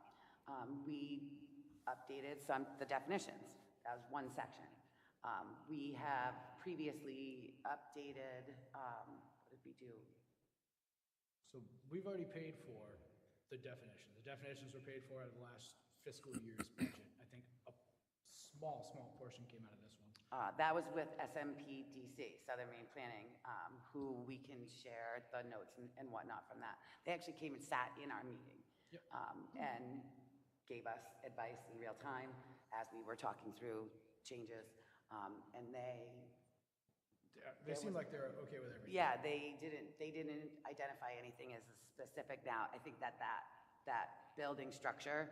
We updated the definitions. That was one section. We have previously updated, what did we do?
So we've already paid for the definitions. The definitions were paid for out of the last fiscal year's budget. I think a small portion came out of this one.
That was with SMPDC, Southern Maine Planning, who we can share the notes and whatnot from that. They actually came and sat in our meeting.
Yep.
And gave us advice in real time as we were talking through changes. And
they seem like they're okay with everything.
yeah, they didn't identify anything as a specific. Now, I think that building structure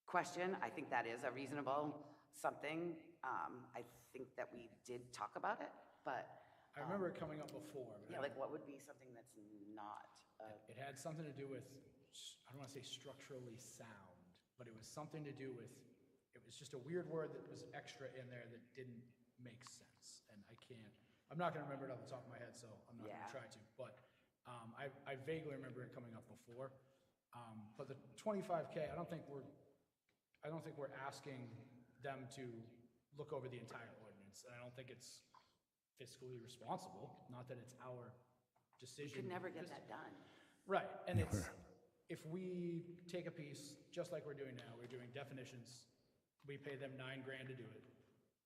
question, I think that is a reasonable something. I think that we did talk about it, but
I remember it coming up before.
yeah, like what would be something that's not
It had something to do with, I don't want to say structurally sound, but it was something to do with, it was just a weird word that was extra in there that didn't make sense. And I'm not going to remember it off the top of my head, so I'm not going to try to. But I vaguely remember it coming up before. But the 25K, I don't think we're asking them to look over the entire ordinance. And I don't think it's fiscally responsible. Not that it's our decision.
you could never get that done.
Right, and if we take a piece, just like we're doing now, we're doing definitions, we pay them $9,000 to do it,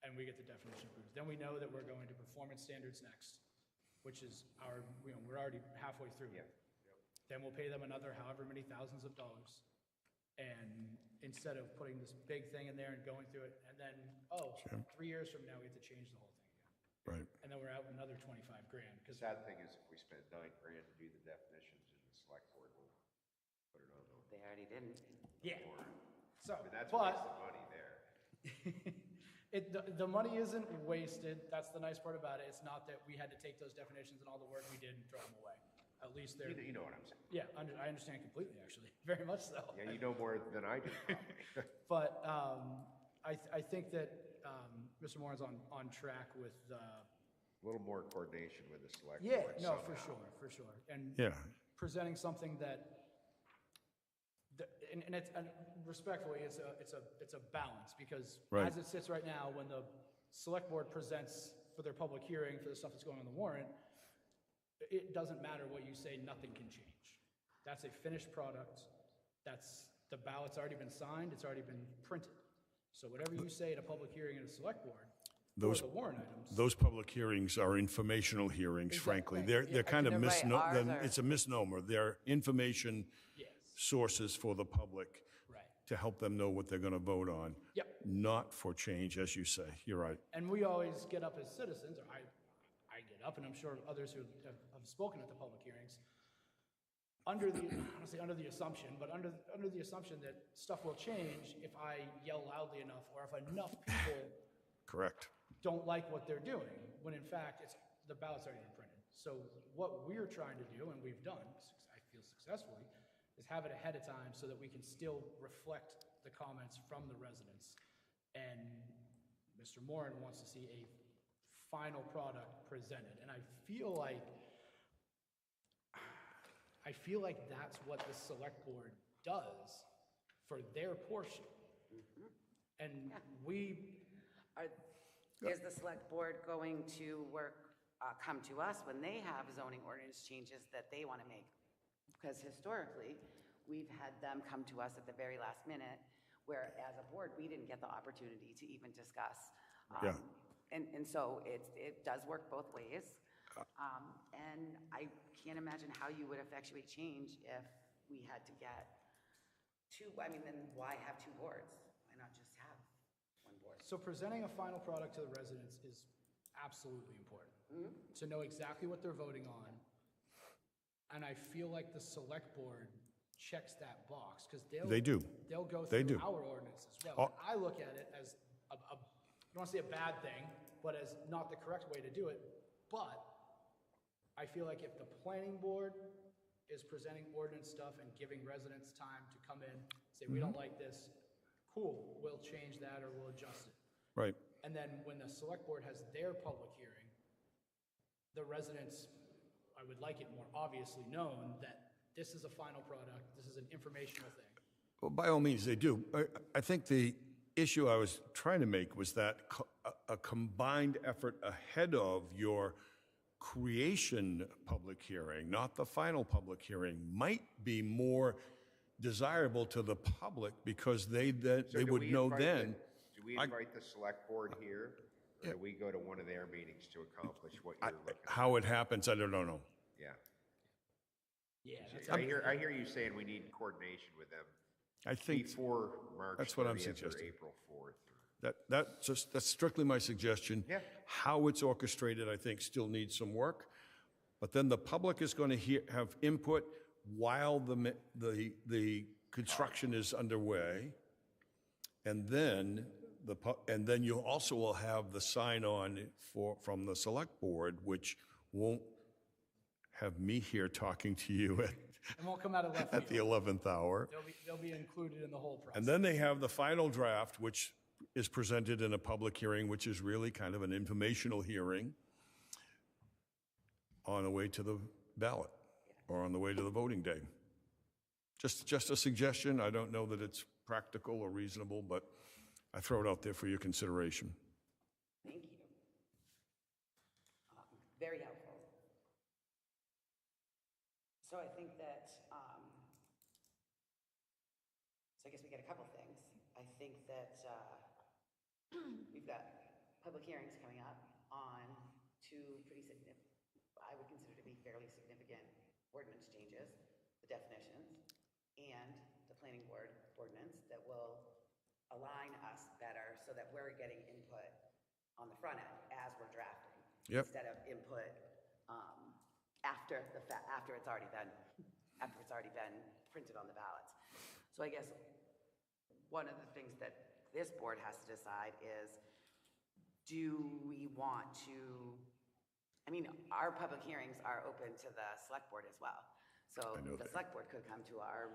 and we get the definition approved. Then we know that we're going to performance standards next, which is we're already halfway through.
Yeah.
Then we'll pay them another however many thousands of dollars. And instead of putting this big thing in there and going through it, and then, 3 years from now, we have to change the whole thing again.
Right.
And then we're out another $25,000.
The sad thing is if we spend $9,000 to do the definitions and the select board will put it on.
They already didn't.
Yeah. So,
I mean, that's a waste of money there.
the money isn't wasted. That's the nice part about it. It's not that we had to take those definitions and all the work we did and throw them away. At least they're.
You know what I'm saying.
Yeah, I understand completely, actually. Very much so.
Yeah, you know more than I do, probably.
But I think that Mr. Moore is on track with
little more coordination with the select
Yeah,
board
no, for
somehow.
sure, for sure. And
Yeah.
presenting something that, and it's, and respectfully, it's a balance, because
Right.
as it sits right now, when the select board presents for their public hearing for the stuff that's going on the warrant, it doesn't matter what you say, nothing can change. That's a finished product. The ballot's already been signed, it's already been printed. So whatever you say at a public hearing at a select board, for
Those-
the warrant items,
Those public hearings are informational hearings, frankly.
Exactly.
They're kind of
You're right, ours are-
it's a misnomer. They're information
yes,
sources for the public
right.
to help them know what they're going to vote on.
Yep.
Not for change, as you say. You're right.
And we always get up as citizens, or I get up, and I'm sure others who have spoken at the public hearings, under the, I don't say under the assumption, but under the assumption that stuff will change if I yell loudly enough, or if enough people
Correct.
don't like what they're doing, when in fact, the ballot's already been printed. So what we're trying to do, and we've done, I feel successfully, is have it ahead of time so that we can still reflect the comments from the residents. And Mr. Moran wants to see a final product presented. And I feel like that's what the select board does for their portion. And
Is the select board going to come to us when they have zoning ordinance changes that they want to make? Because historically, we've had them come to us at the very last minute, where as a board, we didn't get the opportunity to even discuss.
Yeah.
And so it does work both ways. And I can't imagine how you would effectuate change if we had to get then why have two boards? Why not just have one board?
So presenting a final product to the residents is absolutely important. To know exactly what they're voting on. And I feel like the select board checks that box, because
They do.
They'll go
They
through
do.
our ordinance as well.
Oh.
And I look at it as I don't want to say a bad thing, but as not the correct way to do it. But I feel like if the planning board is presenting ordinance stuff and giving residents time to come in, say, we don't like this, cool, we'll change that or we'll adjust it.
Right.
And then when the select board has their public hearing, the residents, I would like it more obviously known that this is a final product, this is an informational thing.
Well, by all means, they do. I think the issue I was trying to make was that a combined effort ahead of your creation public hearing, not the final public hearing, might be more desirable to the public, because they
So do
would
we
know
invite
then.
Do we invite the select board here, or do we go to one of their meetings to accomplish what you're looking at?
How it happens, I don't know.
Yeah.
Yeah, that's
I hear you saying we need coordination with them
I think
before March 30th
that's what I'm
or
suggesting.
April 4th.
that's strictly my suggestion.
Yeah.
How it's orchestrated, I think, still needs some work. But then the public is going to have input while the construction is underway. And then you also will have the sign-on from the select board, which won't have me here talking to you
It won't come out of left
at the
field.
11th hour.
They'll be included in the whole process.
And then they have the final draft, which is presented in a public hearing, which is really kind of an informational hearing on the way to the ballot or on the way to the voting day. Just a suggestion. I don't know that it's practical or reasonable, but I throw it out there for your consideration.
Thank you. Very helpful. So I think that, so I guess we get a couple things. I think that we've got public hearings coming up on two pretty significant, I would consider to be fairly significant ordinance changes, the definitions, and the planning board ordinance that will align us better so that we're getting input on the front end as we're drafting.
Yep.
Instead of input after it's already been printed on the ballots. So I guess one of the things that this board has to decide is, do we want to, our public hearings are open to the select board as well. So
I know
the
that.
select board could come to or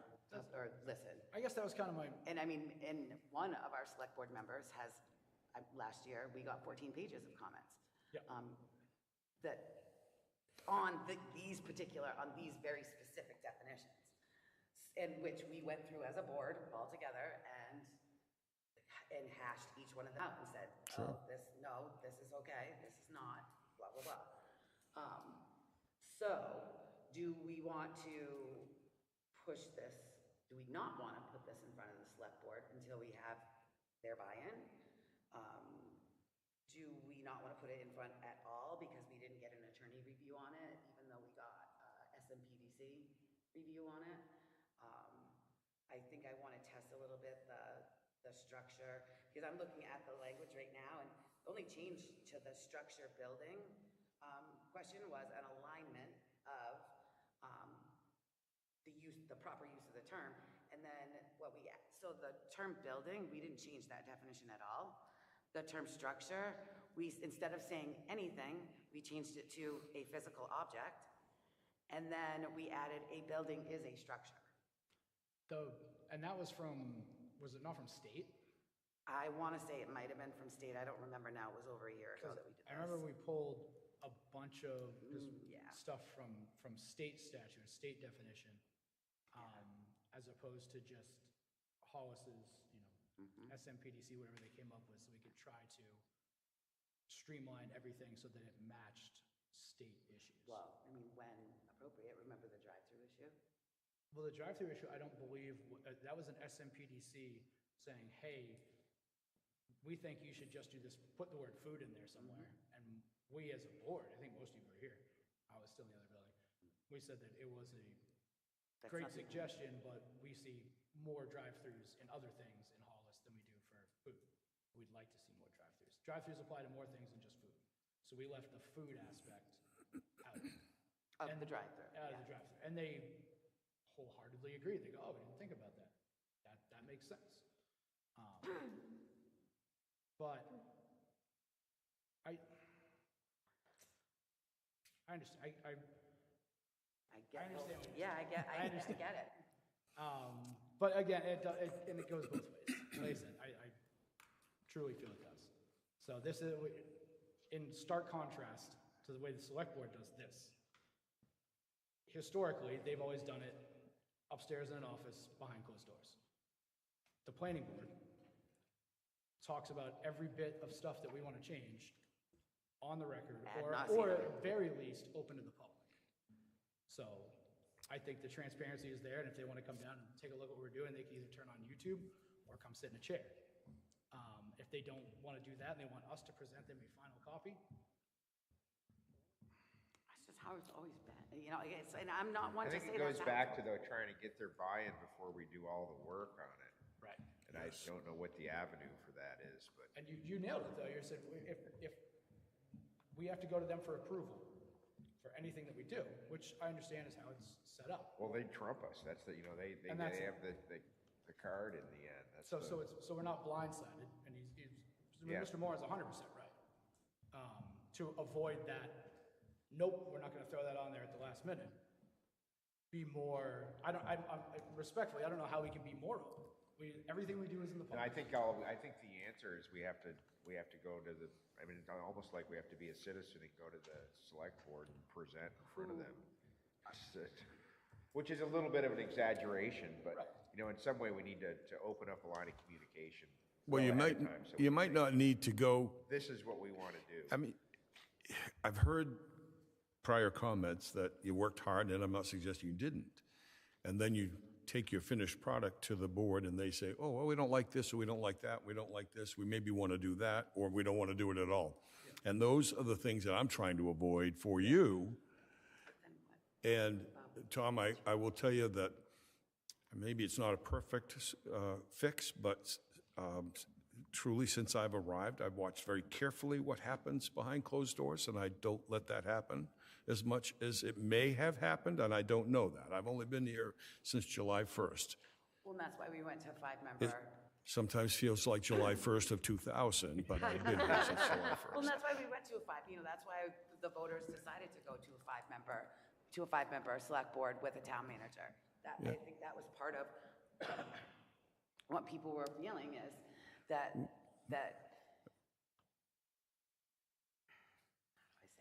listen.
I guess that was kind of my,
And one of our select board members has, last year, we got 14 pages of comments.
Yeah.
on these very specific definitions, in which we went through as a board all together and hashed each one of them out and said, oh, this is okay, this is not, blah, blah, blah. So, do we want to push this? Do we not want to put this in front of the select board until we have their buy-in? Do we not want to put it in front at all because we didn't get an attorney review on it, even though we got SMPDC review on it? I think I want to test a little bit the structure, because I'm looking at the language right now, and the only change to the structure building question was an alignment of the proper use of the term, and then so the term building, we didn't change that definition at all. The term structure, instead of saying anything, we changed it to a physical object, and then we added a building is a structure.
And that was it not from state?
I want to say it might have been from state. I don't remember now. It was over a year ago that we did this.
I remember we pulled a bunch of
yeah.
stuff from state statute, state definition, as opposed to just Hollis's, SMPDC, whatever they came up with, so we could try to streamline everything so that it matched state issues.
Well, I mean, when appropriate. Remember the drive-through issue?
Well, the drive-through issue, I don't believe, that was an SMPDC saying, hey, we think you should just do this, put the word food in there somewhere. And we as a board, I think most of you were here, I was still in the other building, we said that it was a great suggestion, but we see more drive-throughs in other things in Hollis than we do for food. We'd like to see more drive-throughs. Drive-throughs apply to more things than just food. So we left the food aspect out.
Of the drive-through.
Out of the drive-through. And they wholeheartedly agreed. They go, oh, we didn't think about that. That makes sense. But I understand. I understand.
I understand. I get it.
But again, it goes both ways. Like I said, I truly feel it does. So this is in stark contrast to the way the select board does this. Historically, they've always done it upstairs in an office behind closed doors. The planning board talks about every bit of stuff that we want to change on the record, or at very least open to the public. So I think the transparency is there, and if they want to come down and take a look at what we're doing, they can either turn on YouTube or come sit in a chair. If they don't want to do that and they want us to present them a final copy,
That's just how it's always been. And I'm not one
I
to
think
say
it goes
that's
back to, though, trying to get their buy-in before we do all the work on it.
right?
And I don't know what the avenue for that is, but
And you nailed it, though. You said if we have to go to them for approval for anything that we do, which I understand is how it's set up.
well, they trump us. That's they
And that's
have the card in the end. That's
So we're not blindsided, and
Yeah.
Mr. Moore is 100% right. To avoid that, nope, we're not going to throw that on there at the last minute. Be more. Respectfully, I don't know how we can be more open. Everything we do is in the
And
public.
I think the answer is we have to go to the. I mean, it's almost like we have to be a citizen and go to the select board and present in front of them, which is a little bit of an exaggeration, but in some way we need to open up a line of communication.
Well, you
ahead of
might,
time, so
you
we
might
say,
not need to go,
This is what we want to do.
I mean, I've heard prior comments that you worked hard, and I'm not suggesting you didn't. And then you take your finished product to the board and they say, oh, well, we don't like this, or we don't like that, we don't like this, we maybe want to do that, or we don't want to do it at all. And those are the things that I'm trying to avoid for you. And Tom, I will tell you that maybe it's not a perfect fix, but truly since I've arrived, I've watched very carefully what happens behind closed doors, and I don't let that happen as much as it may have happened, and I don't know that. I've only been here since July 1st.
Well, and that's why we went to a five-member.
Sometimes feels like July 1st of 2000, but I've been here since July 1st.
Well, and that's why we went to a that's why the voters decided to go to a five-member select board with a town manager. I think that was part of what people were feeling is that how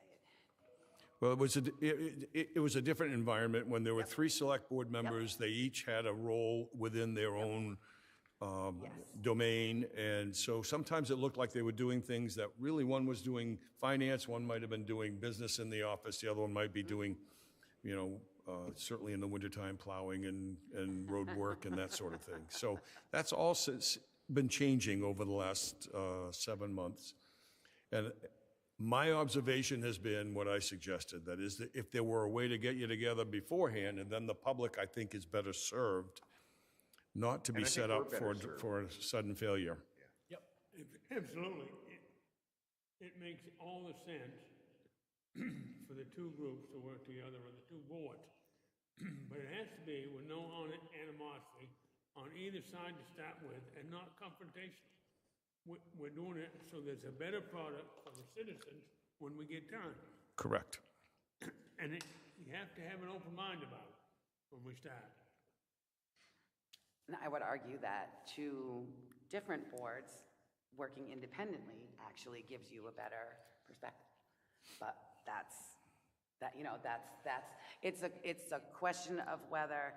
do I say it?
Well, it was a different environment when there were three select board members. They each had a role within their own domain. And so sometimes it looked like they were doing things that really one was doing finance, one might have been doing business in the office, the other one might be doing, certainly in the wintertime, plowing and road work and that sort of thing. So that's all been changing over the last 7 months. And my observation has been what I suggested, that is, that if there were a way to get you together beforehand, and then the public, I think, is better served not to be set up for a sudden failure.
Yep, absolutely. It makes all the sense for the two groups to work together, or the two boards. But it has to be with no animosity on either side to start with, and not confrontational. We're doing it so there's a better product for the citizens when we get done.
Correct.
And you have to have an open mind about it when we start.
And I would argue that two different boards working independently actually gives you a better perspective. But it's a question of whether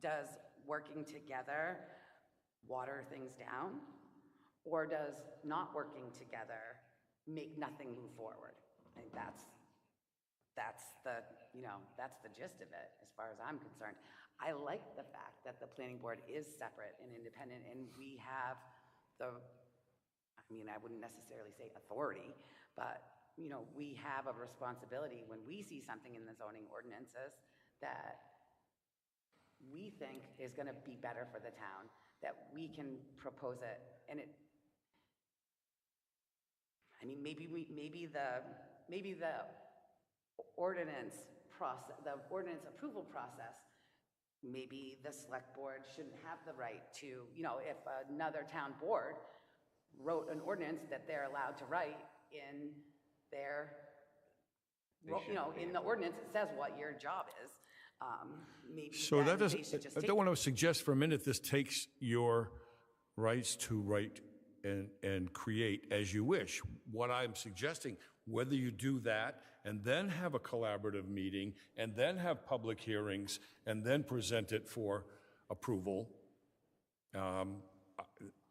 does working together water things down, or does not working together make nothing move forward? I think that's the gist of it, as far as I'm concerned. I like the fact that the planning board is separate and independent, and we have I wouldn't necessarily say authority, but, we have a responsibility when we see something in the zoning ordinances that we think is gonna be better for the town, that we can propose it, and maybe the ordinance process, the ordinance approval process, maybe the select board shouldn't have the right to, if another town board wrote an ordinance that they're allowed to write in their, in the ordinance, it says what your job is. Maybe
So
then
that
they should just
I
take
don't want to suggest for a minute this takes your rights to write and create as you wish. What I'm suggesting, whether you do that and then have a collaborative meeting and then have public hearings and then present it for approval,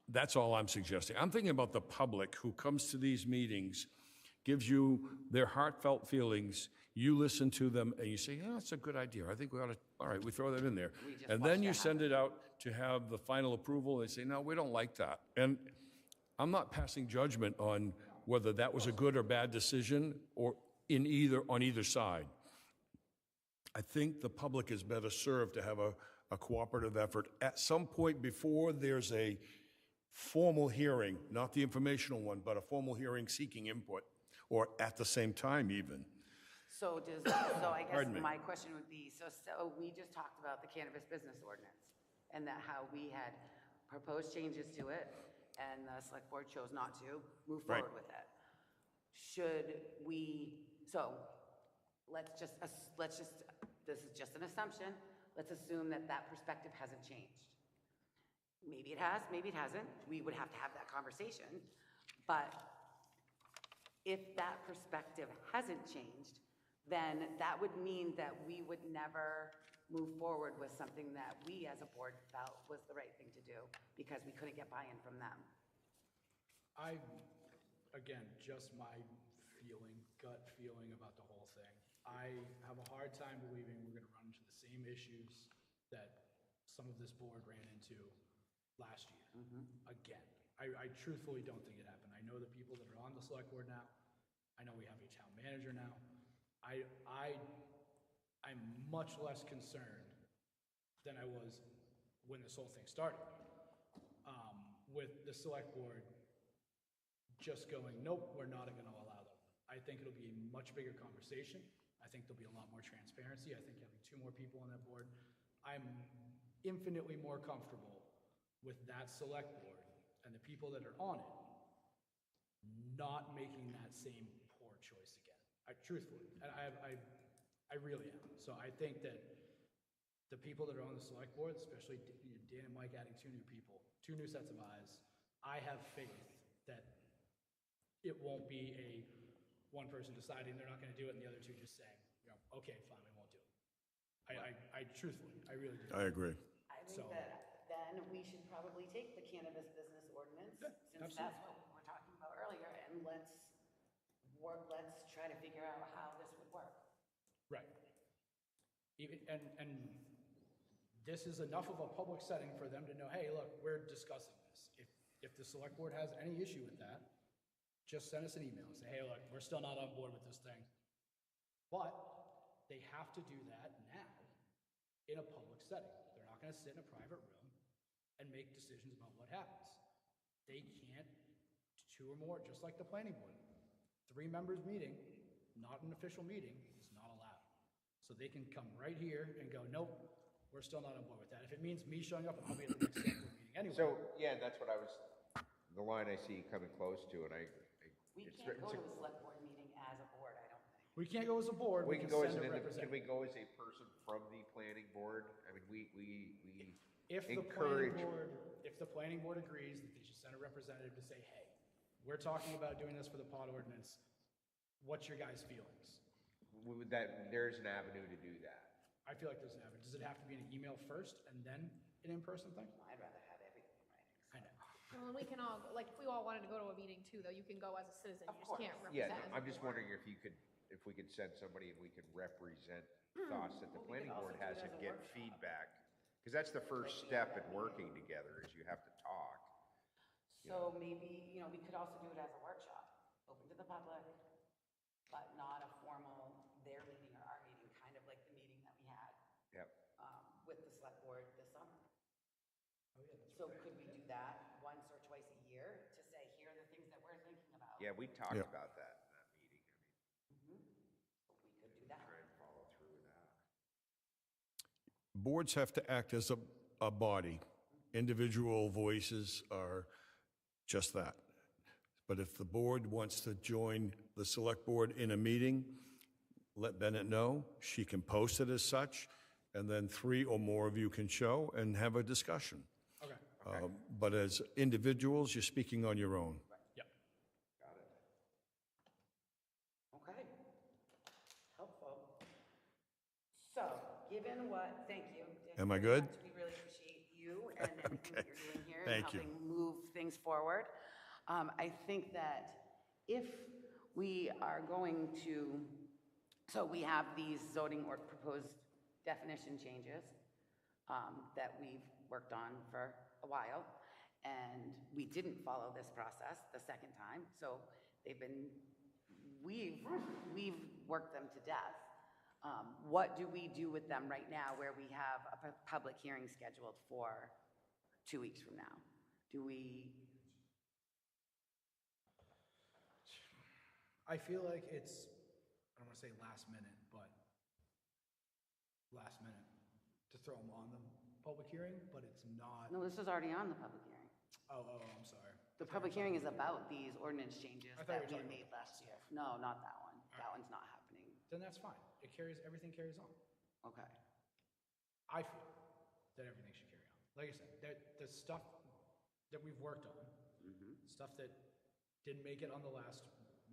that's all I'm suggesting. I'm thinking about the public who comes to these meetings, gives you their heartfelt feelings, you listen to them, and you say, yeah, that's a good idea. I think we ought to, all right, we throw that in there. And then you send it out to have the final approval, and they say, no, we don't like that. And I'm not passing judgment on whether that was a good or bad decision or on either side. I think the public is better served to have a cooperative effort at some point before there's a formal hearing, not the informational one, but a formal hearing seeking input, or at the same time even.
So I guess my question would be, so we just talked about the cannabis business ordinance, and that how we had proposed changes to it, and the select board chose not to move forward with it. Should we, so let's just, this is just an assumption, let's assume that perspective hasn't changed. Maybe it has, maybe it hasn't. We would have to have that conversation. But if that perspective hasn't changed, then that would mean that we would never move forward with something that we as a board felt was the right thing to do because we couldn't get buy-in from them.
Again, just my gut feeling about the whole thing. I have a hard time believing we're going to run into the same issues that some of this board ran into last year. Again, I truthfully don't think it happened. I know the people that are on the select board now. I know we have a town manager now. I'm much less concerned than I was when this whole thing started. With the select board just going, nope, we're not going to allow them. I think it'll be a much bigger conversation. I think there'll be a lot more transparency. I think having 2 more people on that board, I'm infinitely more comfortable with that select board and the people that are on it not making that same poor choice again. Truthfully, I really am. So I think that the people that are on the select board, especially Dan and Mike adding 2 new people, 2 new sets of eyes, I have faith that it won't be one person deciding they're not going to do it and the other 2 just saying, okay, fine, we won't do it. I truthfully, I really do.
I agree.
I think
So-
that then we should probably take the cannabis business ordinance, since that's what we were talking about earlier, and let's try to figure out how this would work.
Right. Even, and this is enough of a public setting for them to know, hey, look, we're discussing this. If the select board has any issue with that, just send us an email and say, hey, look, we're still not on board with this thing. But they have to do that now in a public setting. They're not gonna sit in a private room and make decisions about what happens. They can't, two or more, just like the planning board. 3 members meeting, not an official meeting, is not allowed. So they can come right here and go, nope, we're still not on board with that. If it means me showing up, I'll be at the next select board meeting anyway.
So, yeah, that's what I was, the line I see coming close to, and
We
it's
can't
written
go
to-
to a select board meeting as a board, I don't think.
We can't go as a board,
we can go as
send
an,
a
can we
representative.
go as a person from the planning board? I mean, we
If the planning board agrees that they should send a representative to say, hey, we're talking about doing this for the pot ordinance, what's your guys' feelings?
there's an avenue to do that.
I feel like there's an avenue. Does it have to be an email first and then an in-person thing?
I'd rather have everything in writing.
I know.
Well, we can all, like, if we all wanted to go to a meeting too, though, you can go as a citizen, you just can't
Yeah,
represent.
no, I'm just wondering if we could send somebody and we could represent thoughts that the
Well, we
planning
could
board
also do
has
it
and
as a
get
workshop.
feedback. Because that's the first step in working together, is you have to talk.
So maybe, we could also do it as a workshop, open to the public, but not a formal, their meeting or our meeting, kind of like the meeting that we had
Yep.
with the select board this summer.
Oh, yeah, that's
So could we do that once or twice a year to say, here are the things that we're thinking about?
Yeah, we talked
Yeah.
about that in that meeting. I mean,
So we could do that.
try and follow through with that.
Boards have to act as a body. Individual voices are just that. But if the board wants to join the select board in a meeting, let Bennett know. She can post it as such, and then 3 or more of you can show and have a discussion.
Okay.
But as individuals, you're speaking on your own.
Yep.
Got it.
Okay. Helpful. So, given what, thank you. Dick,
Am I
very
good?
much. We really appreciate you and everything that you're doing here and
Thank you.
helping move things forward. I think that if we are going to, so we have these zoning or proposed definition changes that we've worked on for a while, and we didn't follow this process the second time, so we've worked them to death. What do we do with them right now where we have a public hearing scheduled for 2 weeks from now? Do we,
I feel like it's, I don't want to say last minute, but last minute to throw them on the public hearing, but it's not.
no, this is already on the public hearing.
Oh, I'm sorry.
The public hearing is about these ordinance changes
I thought
that
you
we
were talking
made
about
last year. No, not that one. That one's not happening.
Then that's fine. Everything carries on.
Okay.
I feel that everything should carry on. Like I said, the stuff that we've worked on, stuff that didn't make it on the last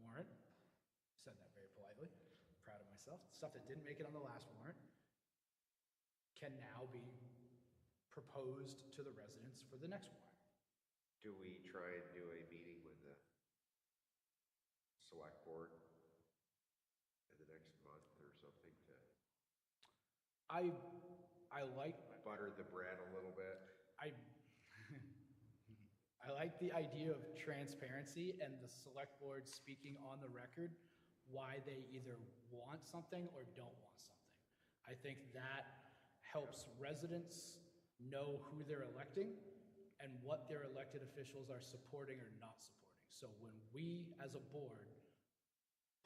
warrant, said that very politely, proud of myself, stuff that didn't make it on the last warrant can now be proposed to the residents for the next warrant.
Do we try and do a meeting with the select board in the next month or something to
I like
butter the bread a little bit?
I I like the idea of transparency and the select board speaking on the record why they either want something or don't want something. I think that helps residents know who they're electing and what their elected officials are supporting or not supporting. So when we, as a board,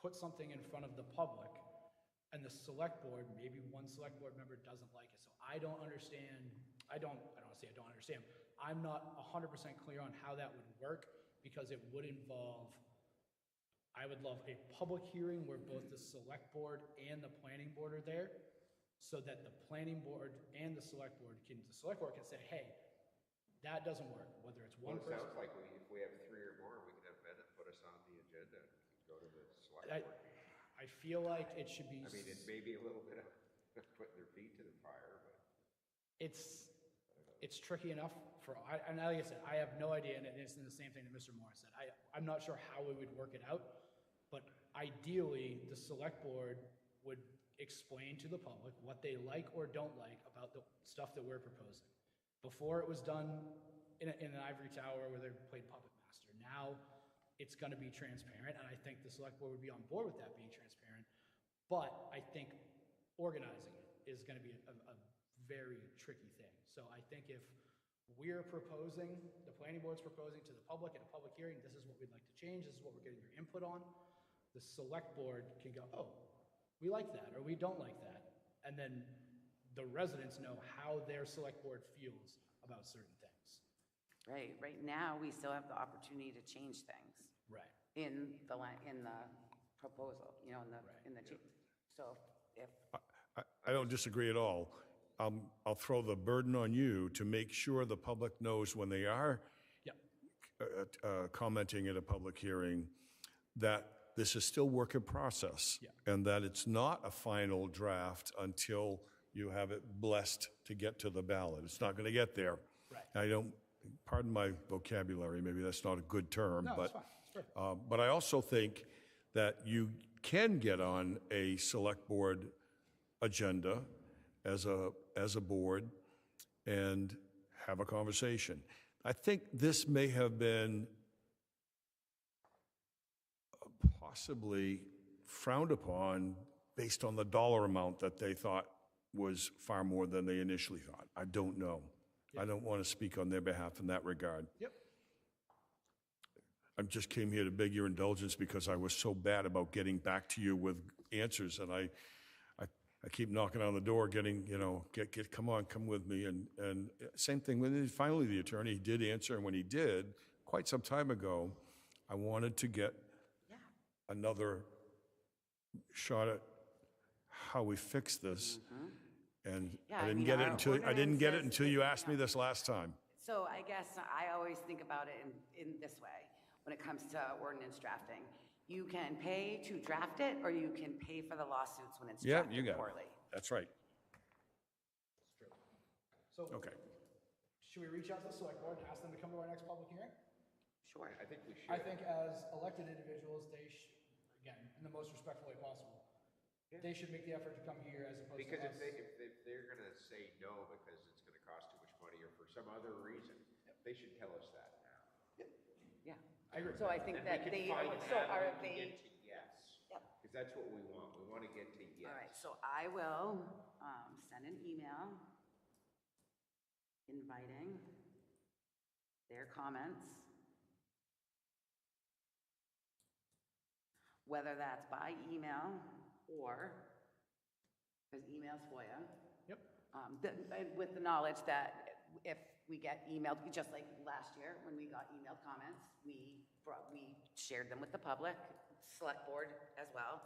put something in front of the public and the select board, maybe one select board member doesn't like it. So I don't understand, I don't say I don't understand. I'm not 100% clear on how that would work because it would involve, I would love a public hearing where both the select board and the planning board are there so that the planning board and the select board can say, hey, that doesn't work, whether it's one
Well, it
person.
sounds like if we have 3 or more, we can have Bennett put us on the agenda and go to the select
I-
board meeting.
I feel like it should be.
I mean, it may be a little bit of putting their feet to the fire, but.
It's tricky enough and like I said, I have no idea, and it's the same thing that Mr. Morris said. I'm not sure how we would work it out, but ideally, the select board would explain to the public what they like or don't like about the stuff that we're proposing. Before, it was done in an ivory tower where they played Puppet Master. Now, it's gonna be transparent, and I think the select board would be on board with that being transparent, but I think organizing it is gonna be a very tricky thing. So I think if we're proposing, the planning board's proposing to the public at a public hearing, this is what we'd like to change, this is what we're getting your input on, the select board can go, oh, we like that, or we don't like that. And then the residents know how their select board feels about certain things.
Right now, we still have the opportunity to change things.
Right.
In the proposal, you know, in the, so if,
I don't disagree at all. I'll throw the burden on you to make sure the public knows when they are
Yep.
Commenting at a public hearing, that this is still work in process.
Yeah.
And that it's not a final draft until you have it blessed to get to the ballot. It's not going to get there.
Right.
Pardon my vocabulary, maybe that's not a good term,
No,
but,
it's fine. It's perfect.
but I also think that you can get on a select board agenda as a board and have a conversation. I think this may have been possibly frowned upon based on the dollar amount that they thought was far more than they initially thought. I don't know. I don't want to speak on their behalf in that regard.
Yep.
I just came here to beg your indulgence because I was so bad about getting back to you with answers, and I keep knocking on the door, getting, come on, come with me, and same thing with finally the attorney did answer, and when he did, quite some time ago, I wanted to get another shot at how we fix this, and
Yeah,
I
I
didn't
mean,
get it
our
until you
ordinance
asked me this last time.
so I guess I always think about it in this way, when it comes to ordinance drafting. You can pay to draft it, or you can pay for the lawsuits when it's
Yeah, you
drafted
got
poorly.
it. That's right.
So,
Okay.
should we reach out to the select board and ask them to come to our next public hearing?
Sure.
I think we should.
I think as elected individuals, they should, again, in the most respectful way possible, they should make the effort to come here as opposed
Because
to us.
if they're gonna say no because it's gonna cost too much money or for some other reason, they should tell us that now.
Yeah.
I agree.
So I think that
Then we
they,
can find
so
out
are
and we
they,
can get to yes.
Yep.
Because that's what we want. We want to get to yes.
all right, so I will send an email inviting their comments, whether that's by email or, because email's FOIA.
Yep.
With the knowledge that if we get emailed, just like last year when we got emailed comments, we shared them with the public, select board as well,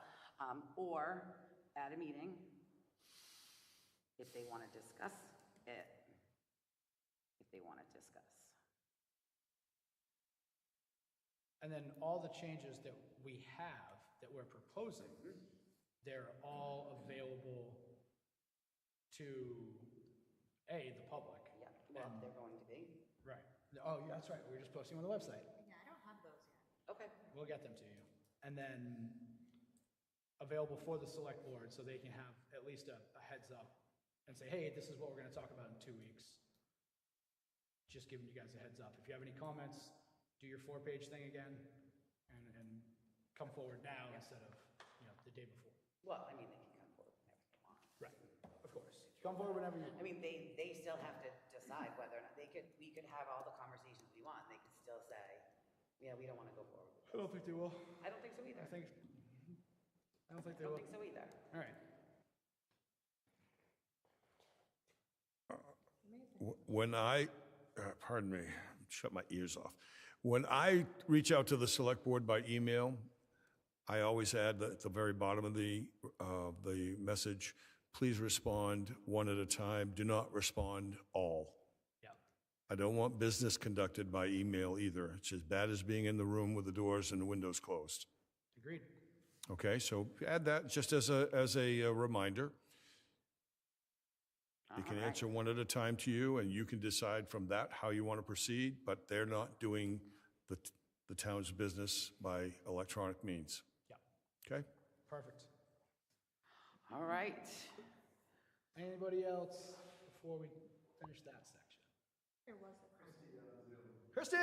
or at a meeting if they want to discuss it. If they want to discuss.
And then all the changes that we have, that we're proposing, they're all available to, the public.
Yeah, well, they're going to be.
Right. Oh, yeah, that's right. We were just posting them on the website.
Yeah, I don't have those yet.
Okay.
We'll get them to you. And then available for the select board so they can have at least a heads up and say, hey, this is what we're going to talk about in 2 weeks. Just giving you guys a heads up. If you have any comments, do your 4-page thing again and come forward now instead of, the day before.
Well, I mean, they can come forward whenever they want.
Right, of course. Come forward whenever you
I mean, they still have to decide whether or not we could have all the conversations we want. They could still say, yeah, we don't want to go forward with
I don't think they will.
I don't think so either.
I don't think
I
they
don't
will.
think so either.
All right.
When pardon me, shut my ears off. When I reach out to the select board by email, I always add at the very bottom of the message, please respond one at a time. Do not respond all.
Yeah.
I don't want business conducted by email either. It's as bad as being in the room with the doors and the windows closed.
Agreed.
Okay, so add that just as a reminder. He can
All right.
answer one at a time to you, and you can decide from that how you want to proceed, but they're not doing the town's business by electronic means.
Yeah,
Okay?
perfect.
All right.
Anybody else before we finish that section?
There was a
Christy!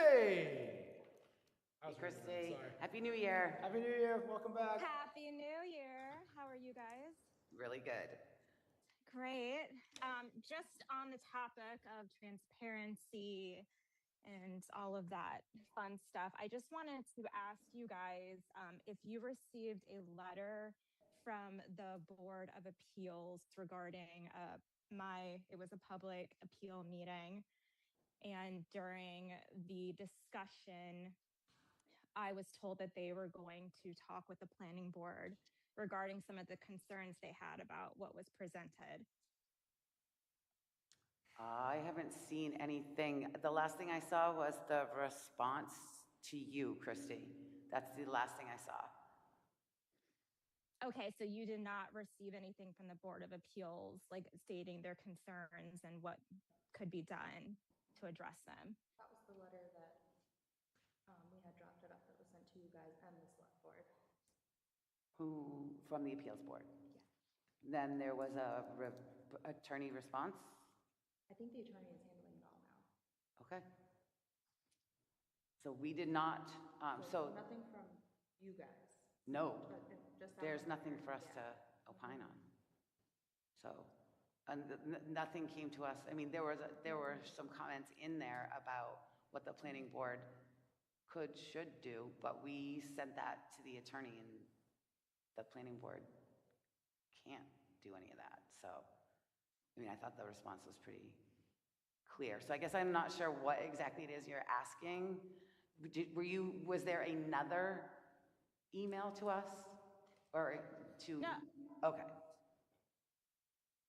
I was
Hey,
reading that,
Christy,
sorry.
Happy New Year.
Happy New Year, welcome back.
Happy New Year. How are you guys?
Really good.
Great. Just on the topic of transparency and all of that fun stuff, I just wanted to ask you guys if you received a letter from the Board of Appeals regarding it was a public appeal meeting. And during the discussion, I was told that they were going to talk with the planning board regarding some of the concerns they had about what was presented.
I haven't seen anything. The last thing I saw was the response to you, Christy. That's the last thing I saw.
Okay, so you did not receive anything from the Board of Appeals, like stating their concerns and what could be done to address them.
That was the letter that we had drafted up that was sent to you guys and the select board.
Who, from the appeals board?
Yeah.
Then there was a attorney response?
I think the attorney is handling it all now.
Okay. So we did not, so,
Nothing from you guys,
no,
but it just. sounds
there's
like
nothing
they're-
for us to
yeah.
opine on. So, and nothing came to us. I mean, there were some comments in there about what the planning board should do, but we sent that to the attorney and the planning board can't do any of that. So, I mean, I thought the response was pretty clear. So I guess I'm not sure what exactly it is you're asking. Was there another email to us or to?
No.
Okay.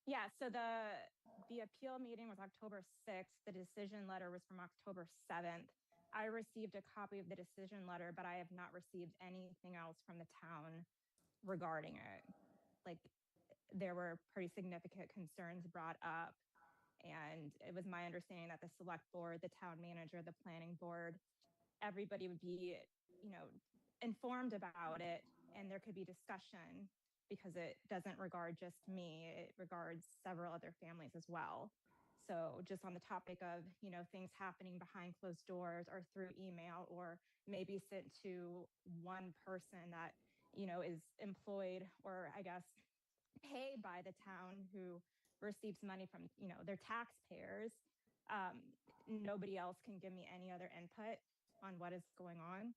Yeah, so the appeal meeting was October 6th. The decision letter was from October 7th. I received a copy of the decision letter, but I have not received anything else from the town regarding it. Like, there were pretty significant concerns brought up, and it was my understanding that the select board, the town manager, the planning board, everybody would be, informed about it, and there could be discussion because it doesn't regard just me, it regards several other families as well. So just on the topic of, things happening behind closed doors or through email, or maybe sent to one person that, is employed or I guess paid by the town who receives money from, their taxpayers. Nobody else can give me any other input on what is going on.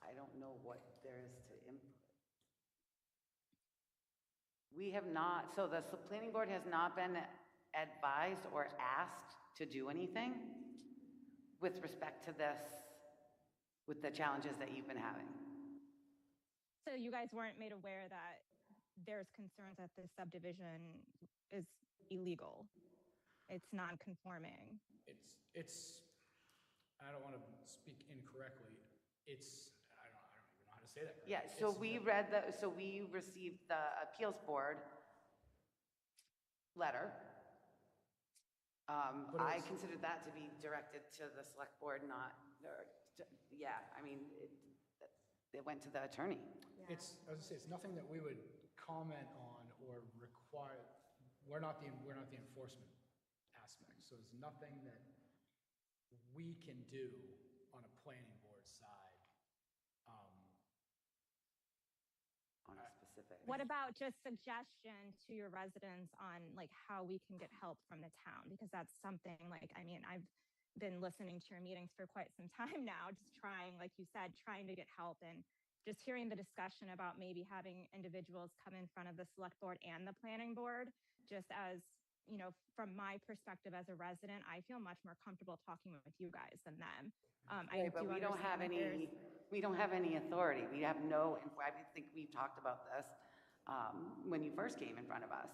I don't know what there is to input. We have not, so the planning board has not been advised or asked to do anything with respect to this, with the challenges that you've been having.
So you guys weren't made aware that there's concerns that this subdivision is illegal. It's non-conforming.
It's, I don't want to speak incorrectly. I don't even know how to say that correctly.
Yeah, so we received the appeals board letter.
But
I
it's-
considered that to be directed to the select board, not, I mean, it went to the attorney.
Yeah.
It's, as I say, it's nothing that we would comment on or require. We're not the enforcement aspect, so it's nothing that we can do on a planning board side.
On a specific.
What about just suggestion to your residents on like how we can get help from the town? Because that's something like, I mean, I've been listening to your meetings for quite some time now, just trying, like you said, trying to get help, and just hearing the discussion about maybe having individuals come in front of the select board and the planning board, just as, from my perspective as a resident, I feel much more comfortable talking with you guys than them.
Right, but we don't have any authority. We have no, I think we've talked about this when you first came in front of us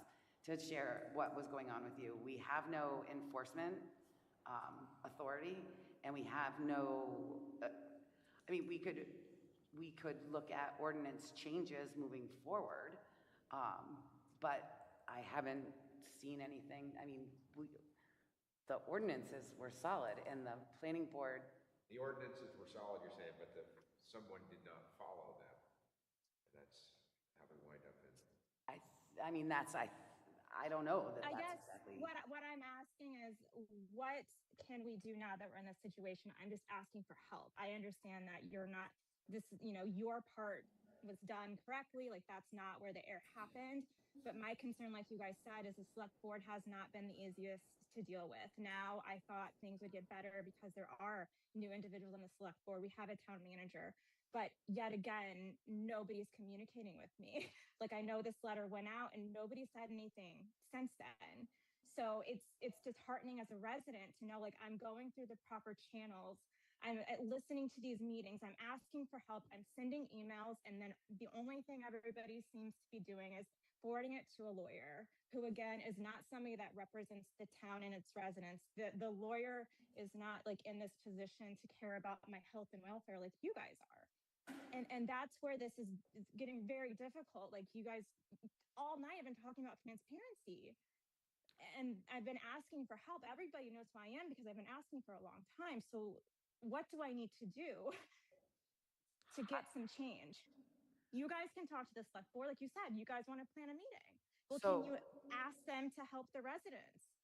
to share what was going on with you. We have no enforcement authority, and we have no, I mean, we could we could look at ordinance changes moving forward. But I haven't seen anything. I mean, the ordinances were solid and the planning board,
The ordinances were solid, you're saying, but someone did not follow them. And that's how they wind up in.
I mean, I don't know that
I
that's
guess
exactly.
what I'm asking is, what can we do now that we're in this situation? I'm just asking for help. I understand that you're not, your part was done correctly, like that's not where the error happened. But my concern, like you guys said, is the select board has not been the easiest to deal with. Now I thought things would get better because there are new individuals on the select board. We have a town manager, but yet again, nobody's communicating with me. Like, I know this letter went out and nobody said anything since then. So it's disheartening as a resident to know, like, I'm going through the proper channels. I'm listening to these meetings. I'm asking for help. I'm sending emails. And then the only thing everybody seems to be doing is forwarding it to a lawyer who, again, is not somebody that represents the town and its residents. The lawyer is not like in this position to care about my health and welfare like you guys are. And that's where this is getting very difficult. Like, you guys all night have been talking about transparency. And I've been asking for help. Everybody knows who I am because I've been asking for a long time. So what do I need to do to get some change? You guys can talk to the select board. Like you said, you guys want to plan a meeting. Well,
So-
can you ask them to help the residents?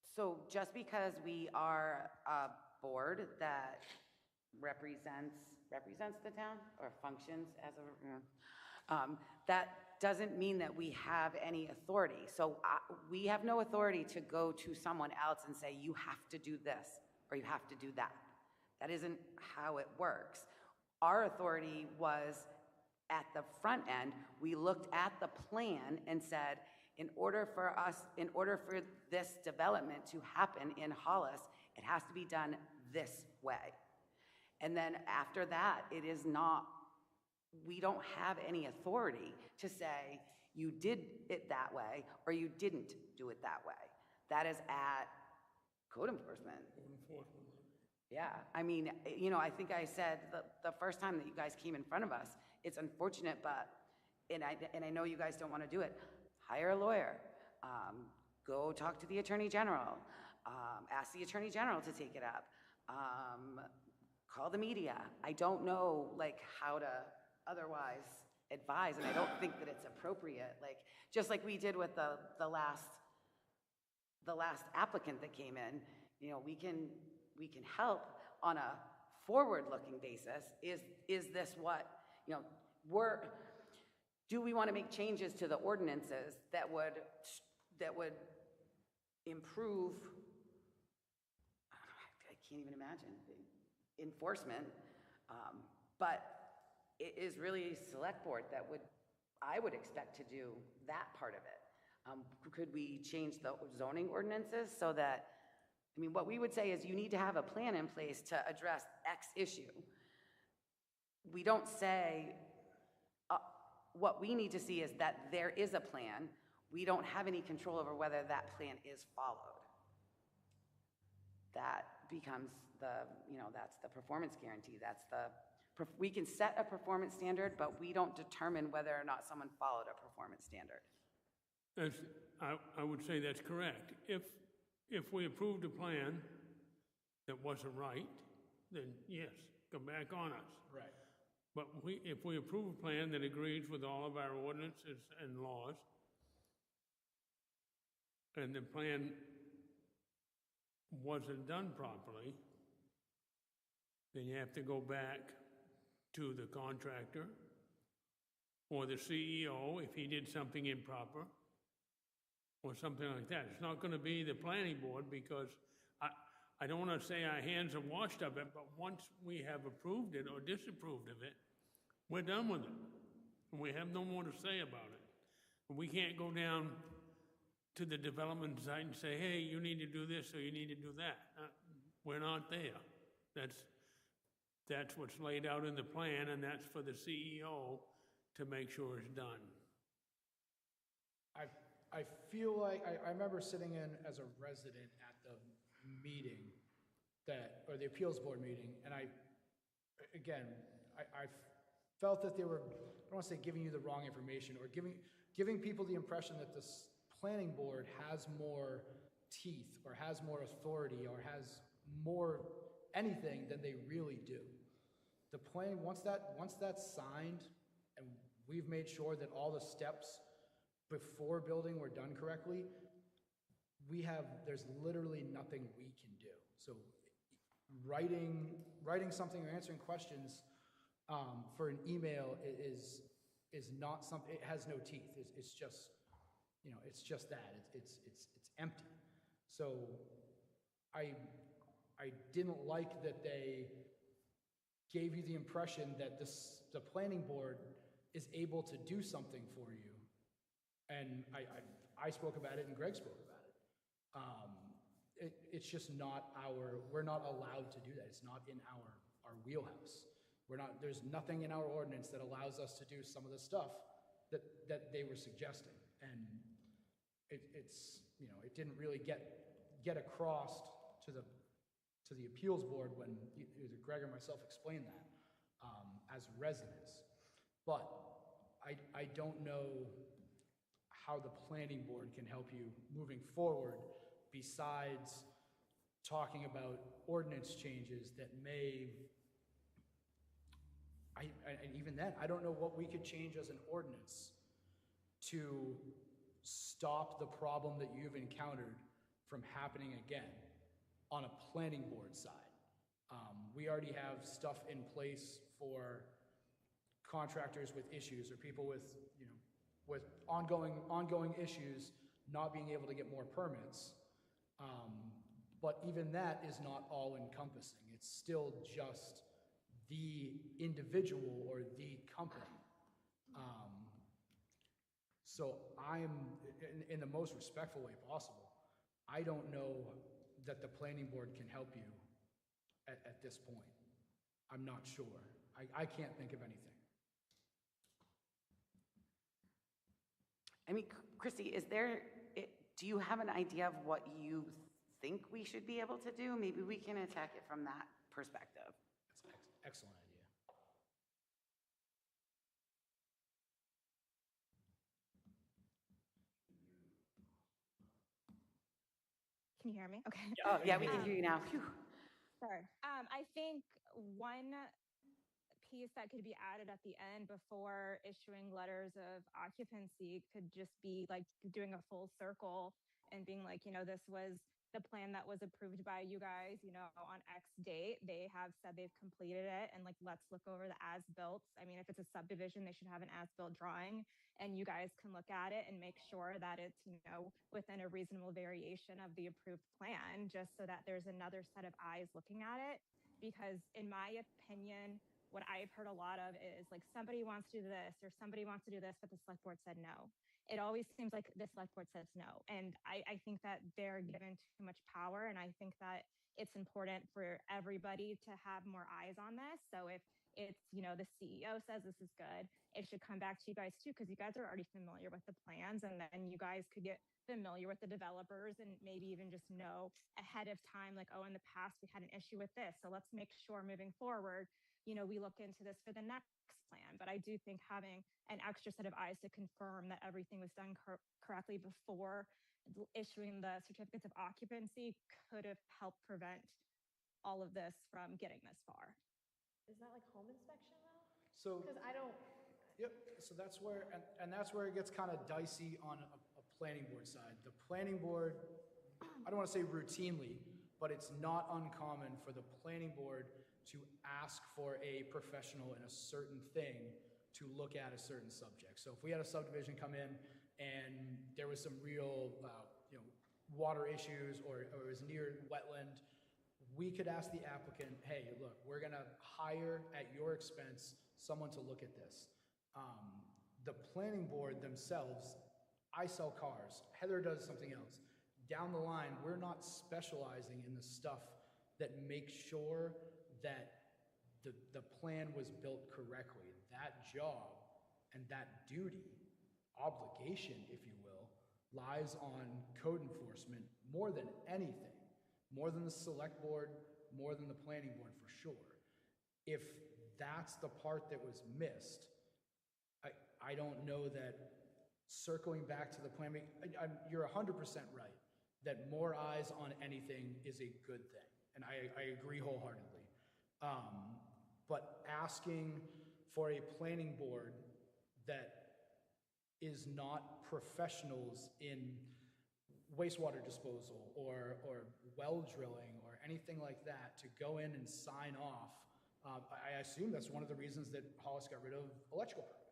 So just because we are a board that represents the town or functions as that doesn't mean that we have any authority. So we have no authority to go to someone else and say, you have to do this or you have to do that. That isn't how it works. Our authority was at the front end. We looked at the plan and said, in order for this development to happen in Hollis, it has to be done this way. And then after that, we don't have any authority to say you did it that way or you didn't do it that way. That is at code enforcement. Yeah, I mean, I think I said the first time that you guys came in front of us, it's unfortunate, and I know you guys don't want to do it. Hire a lawyer, go talk to the Attorney General, ask the Attorney General to take it up, call the media. I don't know how to otherwise advise, and I don't think that it's appropriate. Just like we did with the last applicant that came in, we can help on a forward-looking basis. Is this what, do we want to make changes to the ordinances that would improve, I can't even imagine, enforcement, but it is really select board that I would expect to do that part of it. Could we change the zoning ordinances so that, what we would say is you need to have a plan in place to address X issue. We don't say, what we need to see is that there is a plan. We don't have any control over whether that plan is followed. That becomes that's the performance guarantee. We can set a performance standard, but we don't determine whether or not someone followed a performance standard.
I would say that's correct. If we approved a plan that wasn't right, then yes, come back on us.
Right.
But if we approve a plan that agrees with all of our ordinances and laws, and the plan wasn't done properly, then you have to go back to the contractor or the CEO if he did something improper or something like that. It's not going to be the planning board, because I don't want to say our hands are washed of it, but once we have approved it or disapproved of it, we're done with it. And we have no more to say about it. We can't go down to the development site and say, hey, you need to do this or you need to do that. We're not there. That's what's laid out in the plan, and that's for the CEO to make sure it's done.
I feel like, I remember sitting in as a resident at the meeting or the appeals board meeting, and I felt that they were, I don't want to say giving you the wrong information, or giving people the impression that this planning board has more teeth, or has more authority, or has more anything than they really do. The plan, once that's signed, and we've made sure that all the steps before building were done correctly, there's literally nothing we can do. So writing something or answering questions for an email is not something, it has no teeth. It's just, it's just that. It's empty. So I didn't like that they gave you the impression that the planning board is able to do something for you. And I spoke about it and Greg spoke about it. It's just not we're not allowed to do that. It's not in our wheelhouse. There's nothing in our ordinance that allows us to do some of the stuff that they were suggesting. And it's, it didn't really get across to the appeals board when either Greg or myself explained that as residents. But I don't know how the planning board can help you moving forward besides talking about ordinance changes that may, and even then, I don't know what we could change as an ordinance to stop the problem that you've encountered from happening again on a planning board side. We already have stuff in place for contractors with issues, or people with, with ongoing issues not being able to get more permits. But even that is not all encompassing. It's still just the individual or the company. So I'm, in the most respectful way possible, I don't know that the planning board can help you at this point. I'm not sure. I can't think of anything.
I mean, Christy, do you have an idea of what you think we should be able to do? Maybe we can attack it from that perspective.
That's an excellent idea.
Can you hear me? Okay.
Oh, yeah, we can hear you now. Phew.
Sorry. I think one piece that could be added at the end before issuing letters of occupancy could just be like doing a full circle and being like, this was the plan that was approved by you guys, on X date. They have said they've completed it, and like, let's look over the as-built. I mean, if it's a subdivision, they should have an as-built drawing, and you guys can look at it and make sure that it's, within a reasonable variation of the approved plan, just so that there's another set of eyes looking at it. Because in my opinion, what I've heard a lot of is like, somebody wants to do this or somebody wants to do this, but the select board said no. It always seems like the select board says no. And I think that they're given too much power. And I think that it's important for everybody to have more eyes on this. So if it's, the CEO says this is good, it should come back to you guys too, because you guys are already familiar with the plans, and then you guys could get familiar with the developers and maybe even just know ahead of time, like, oh, in the past we had an issue with this. So let's make sure moving forward, we look into this for the next plan. But I do think having an extra set of eyes to confirm that everything was done correctly before issuing the certificates of occupancy could have helped prevent all of this from getting this far.
Is that like home inspection though?
So,
Because I don't.
yep, so that's where, and that's where it gets kind of dicey on a planning board side. The planning board, I don't want to say routinely, but it's not uncommon for the planning board to ask for a professional in a certain thing to look at a certain subject. So if we had a subdivision come in and there was some real, water issues, or it was near wetland, we could ask the applicant, hey, look, we're gonna hire at your expense someone to look at this. The planning board themselves, I sell cars, Heather does something else. Down the line, we're not specializing in the stuff that makes sure that the plan was built correctly. That job and that duty, obligation, if you will, lies on code enforcement more than anything, more than the select board, more than the planning board for sure. If that's the part that was missed, I don't know that circling back to the plan, you're 100% right, that more eyes on anything is a good thing, and I agree wholeheartedly. But asking for a planning board that is not professionals in wastewater disposal or well drilling or anything like that to go in and sign off, I assume that's one of the reasons that Hollis got rid of electrical permits.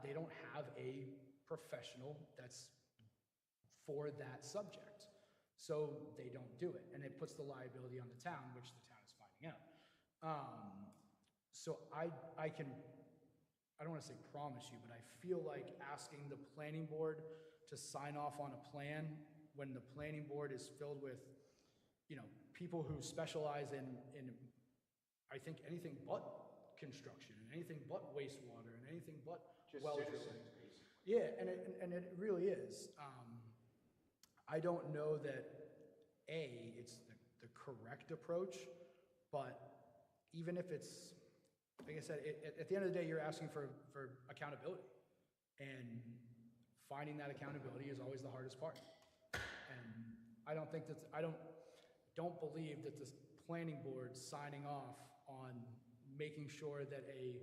They don't have a professional that's for that subject. So they don't do it, and it puts the liability on the town, which the town is finding out. So I don't want to say promise you, but I feel like asking the planning board to sign off on a plan when the planning board is filled with, people who specialize in I think anything but construction and anything but wastewater and anything but
Just
well
citizens,
drilling.
basically.
Yeah, and it really is. I don't know that it's the correct approach, but even if it's, like I said, at the end of the day, you're asking for accountability, and finding that accountability is always the hardest part. And I don't believe that the planning board signing off on making sure that a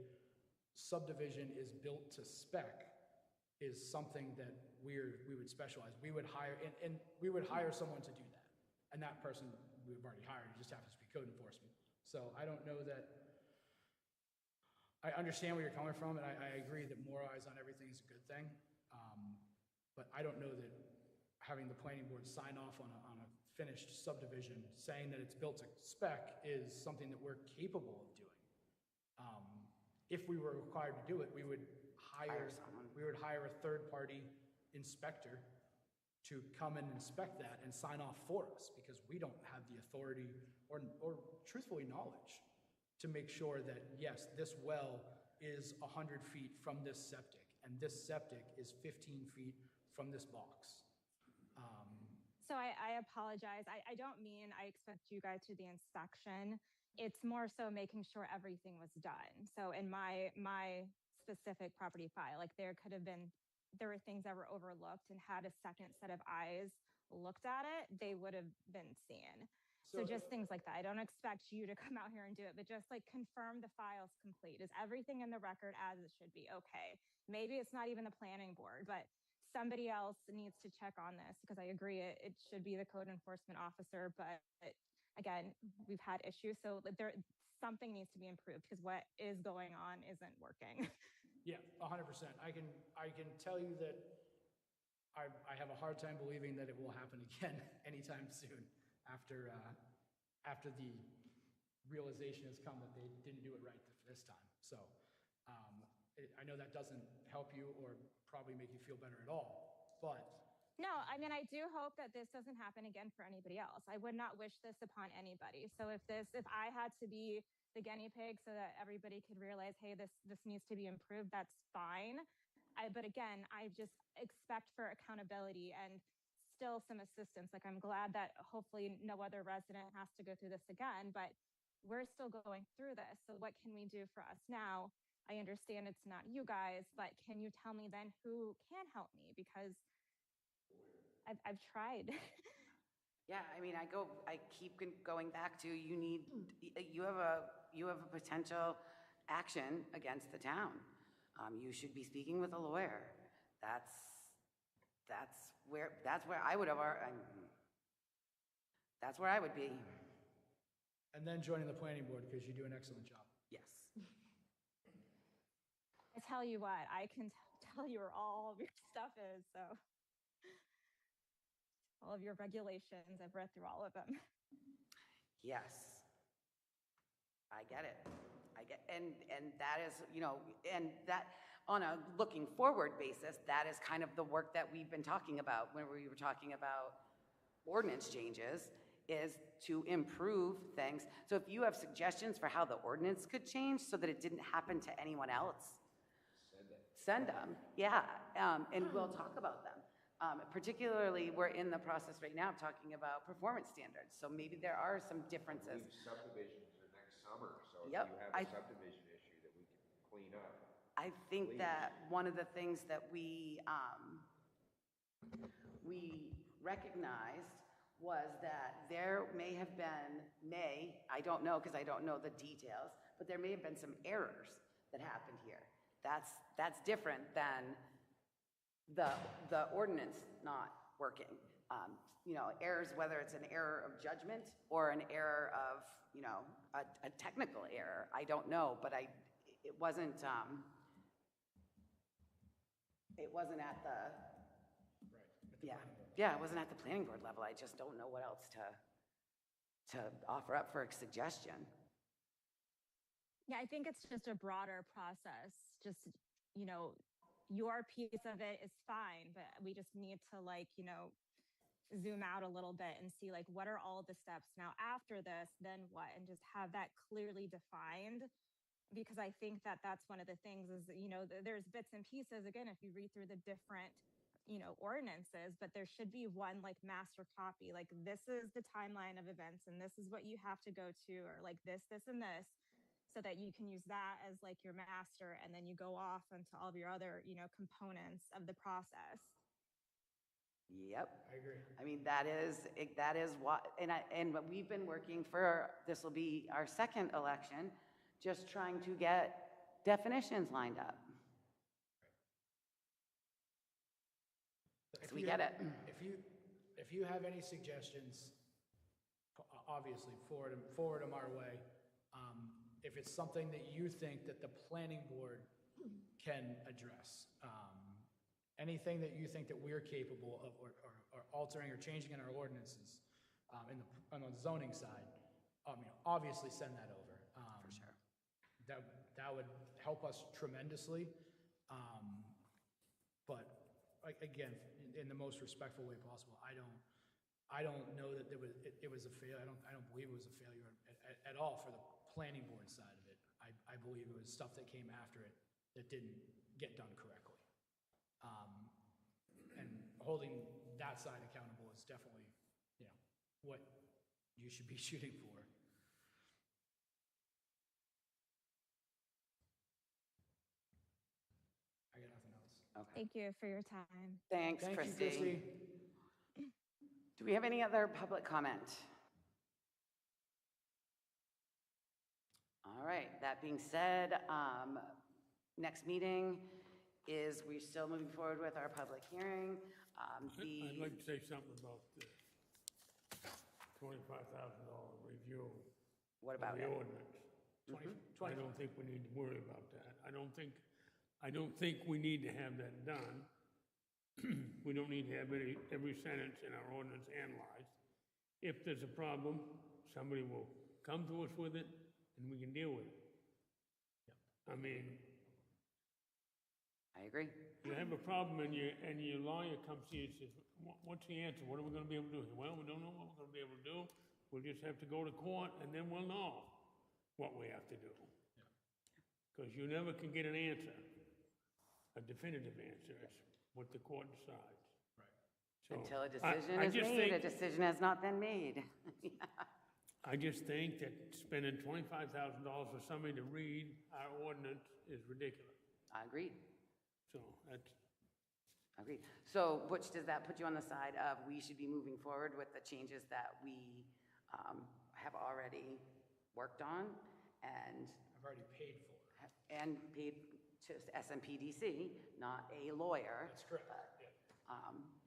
subdivision is built to spec is something that we would specialize. We would hire, and we would hire someone to do that. And that person we've already hired, it just happens to be code enforcement. So I don't know that, I understand where you're coming from, and I agree that more eyes on everything is a good thing. But I don't know that having the planning board sign off on a finished subdivision saying that it's built to spec is something that we're capable of doing. If we were required to do it, we would hire a third-party inspector to come and inspect that and sign off for us, because we don't have the authority or truthfully knowledge to make sure that, yes, this well is 100 feet from this septic, and this septic is 15 feet from this box.
So I apologize. I don't mean I expect you guys to do the inspection. It's more so making sure everything was done. So in my specific property file, like there were things that were overlooked, and had a second set of eyes looked at it, they would have been seen. So just things like that. I don't expect you to come out here and do it, but just like confirm the file's complete. Is everything in the record as it should be? Okay. Maybe it's not even the planning board, but somebody else needs to check on this, because I agree it should be the code enforcement officer. But again, we've had issues. So something needs to be improved, because what is going on isn't working.
Yeah, 100%. I can tell you that I have a hard time believing that it will happen again anytime soon after the realization has come that they didn't do it right this time. So I know that doesn't help you or probably make you feel better at all, but.
No, I mean, I do hope that this doesn't happen again for anybody else. I would not wish this upon anybody. So if I had to be the guinea pig so that everybody could realize, hey, this needs to be improved, that's fine. But again, I just expect for accountability and still some assistance. Like, I'm glad that hopefully no other resident has to go through this again, but we're still going through this. So what can we do for us now? I understand it's not you guys, but can you tell me then who can help me? Because I've tried.
Yeah, I mean, I keep going back to, you have a potential action against the town. You should be speaking with a lawyer. That's where I would have that's where I would be.
And then joining the planning board, because you do an excellent job.
Yes.
I tell you what, I can tell you where all of your stuff is. So all of your regulations, I've read through all of them.
Yes. I get it. And that is, and that on a looking forward basis, that is kind of the work that we've been talking about when we were talking about ordinance changes, is to improve things. So if you have suggestions for how the ordinance could change so that it didn't happen to anyone else, send them. Yeah. And we'll talk about them. Particularly, we're in the process right now of talking about performance standards. So maybe there are some differences.
Subdivisions are next summer, so so if
Yep,
you have
I-
a subdivision issue that we can clean up,
I think that one of the things that we recognized was that there may have been, I don't know because I don't know the details, but there may have been some errors that happened here. That's different than the ordinance not working. You know, errors, whether it's an error of judgment or an error of, you know, a technical error, I don't know, but it wasn't at the, yeah, it wasn't at the planning board level. I just don't know what else to offer up for a suggestion.
Yeah, I think it's just a broader process. Just, you know, your piece of it is fine, but we just need to, like, you know, zoom out a little bit and see, like, what are all the steps now after this, then what, and just have that clearly defined. Because I think that that's one of the things is, you know, there's bits and pieces, again, if you read through the different, you know, ordinances, but there should be one like master copy, like this is the timeline of events and this is what you have to go to, or like this, and this, so that you can use that as like your master, and then you go off into all of your other, you know, components of the process.
Yep.
I agree.
I mean, that is what, and we've been working for, this will be our second election, just trying to get definitions lined up. So we get it.
If you have any suggestions, obviously forward them our way. If it's something that you think that the planning board can address, anything that you think that we're capable of or altering or changing in our ordinances, on the zoning side, I mean, obviously send that over.
For sure.
That would help us tremendously. But again, in the most respectful way possible, I don't know that it was a failure. I don't believe it was a failure at all for the planning board side of it. I believe it was stuff that came after it that didn't get done correctly. And holding that side accountable is definitely, you know, what you should be shooting for. I got nothing else.
Okay.
Thank you for your time.
Thanks,
Thank
Christy.
you, Christy.
Do we have any other public comment? All right, that being said, next meeting is, we're still moving forward with our public hearing.
I'd like to say something about the $25,000 review
What
of
about
the
it?
ordinance. I don't think we need to worry about that. I don't think we need to have that done. We don't need to have every sentence in our ordinance analyzed. If there's a problem, somebody will come to us with it, and we can deal with it. I mean,
I agree.
you have a problem and your lawyer comes to you and says, what's the answer? What are we gonna be able to do? Well, we don't know what we're gonna be able to do. We'll just have to go to court and then we'll know what we have to do. Because you never can get an answer, a definitive answer. It's what the court decides. Right. So
Until a decision is
just
made,
think-
a decision has not been made.
I just think that spending $25,000 for somebody to read our ordinance is ridiculous.
I agree.
So that's,
Agreed. So Butch, does that put you on the side of we should be moving forward with the changes that we have already worked on and
I've already paid for.
paid to SMPDC, not a lawyer?
That's correct,
but,
yeah.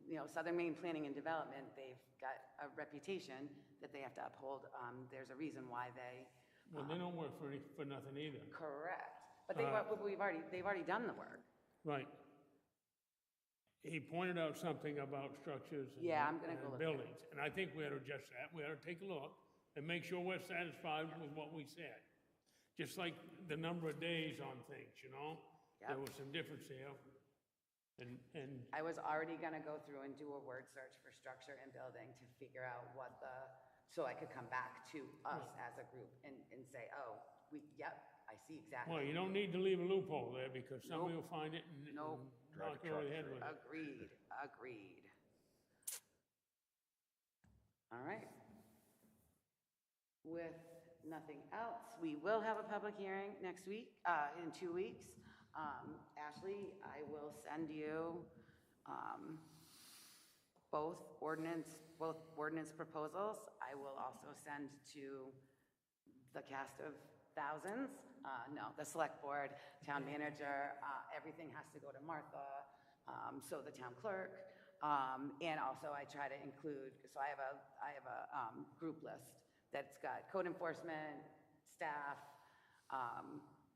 You know, Southern Maine Planning and Development, they've got a reputation that they have to uphold. There's a reason why they.
well, they don't work for nothing either.
Correct. But they've already done the work.
Right. He pointed out something about structures and
Yeah, I'm gonna go
and
look at it.
buildings. And I think we ought to adjust that. We ought to take a look and make sure we're satisfied with what we said. Just like the number of days on things, you know? There
Yep.
was some difference there. And
I was already gonna go through and do a word search for structure and building to figure out so I could come back to us as a group and say, oh, I see exactly.
well, you don't need to leave a loophole there because somebody will find it and
Nope.
knock you over the head with it.
Agreed. All right. With nothing else, we will have a public hearing next week, in 2 weeks. Ashley, I will send you both ordinance proposals. I will also send to the cast of thousands, no, the select board, town manager, everything has to go to Martha, so the town clerk. And also I try to include, so I have a group list that's got code enforcement, staff,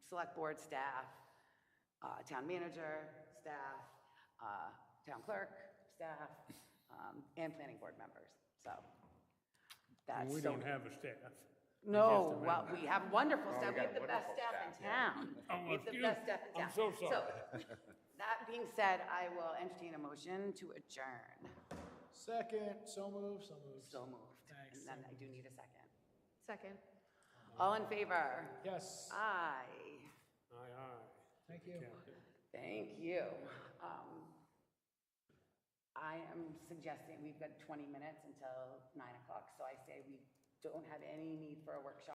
select board staff, town manager, staff, town clerk, staff, and planning board members, so.
And
That's
we
so-
don't have a staff.
No,
Just a
well,
member.
we have wonderful
Oh,
staff,
we
we have
got
the best
wonderful
staff in
staff, yeah.
town.
Oh,
We have the
excuse-
best staff in town.
I'm so sorry.
That being said, I will entertain a motion to adjourn.
Second, so moved.
So moved.
Thanks.
And then I do need a second.
Second.
All in favor?
Yes,
Aye.
Aye.
thank you.
Captain.
Thank you. I am suggesting, we've got 20 minutes until 9 o'clock, so I say we don't have any need for a workshop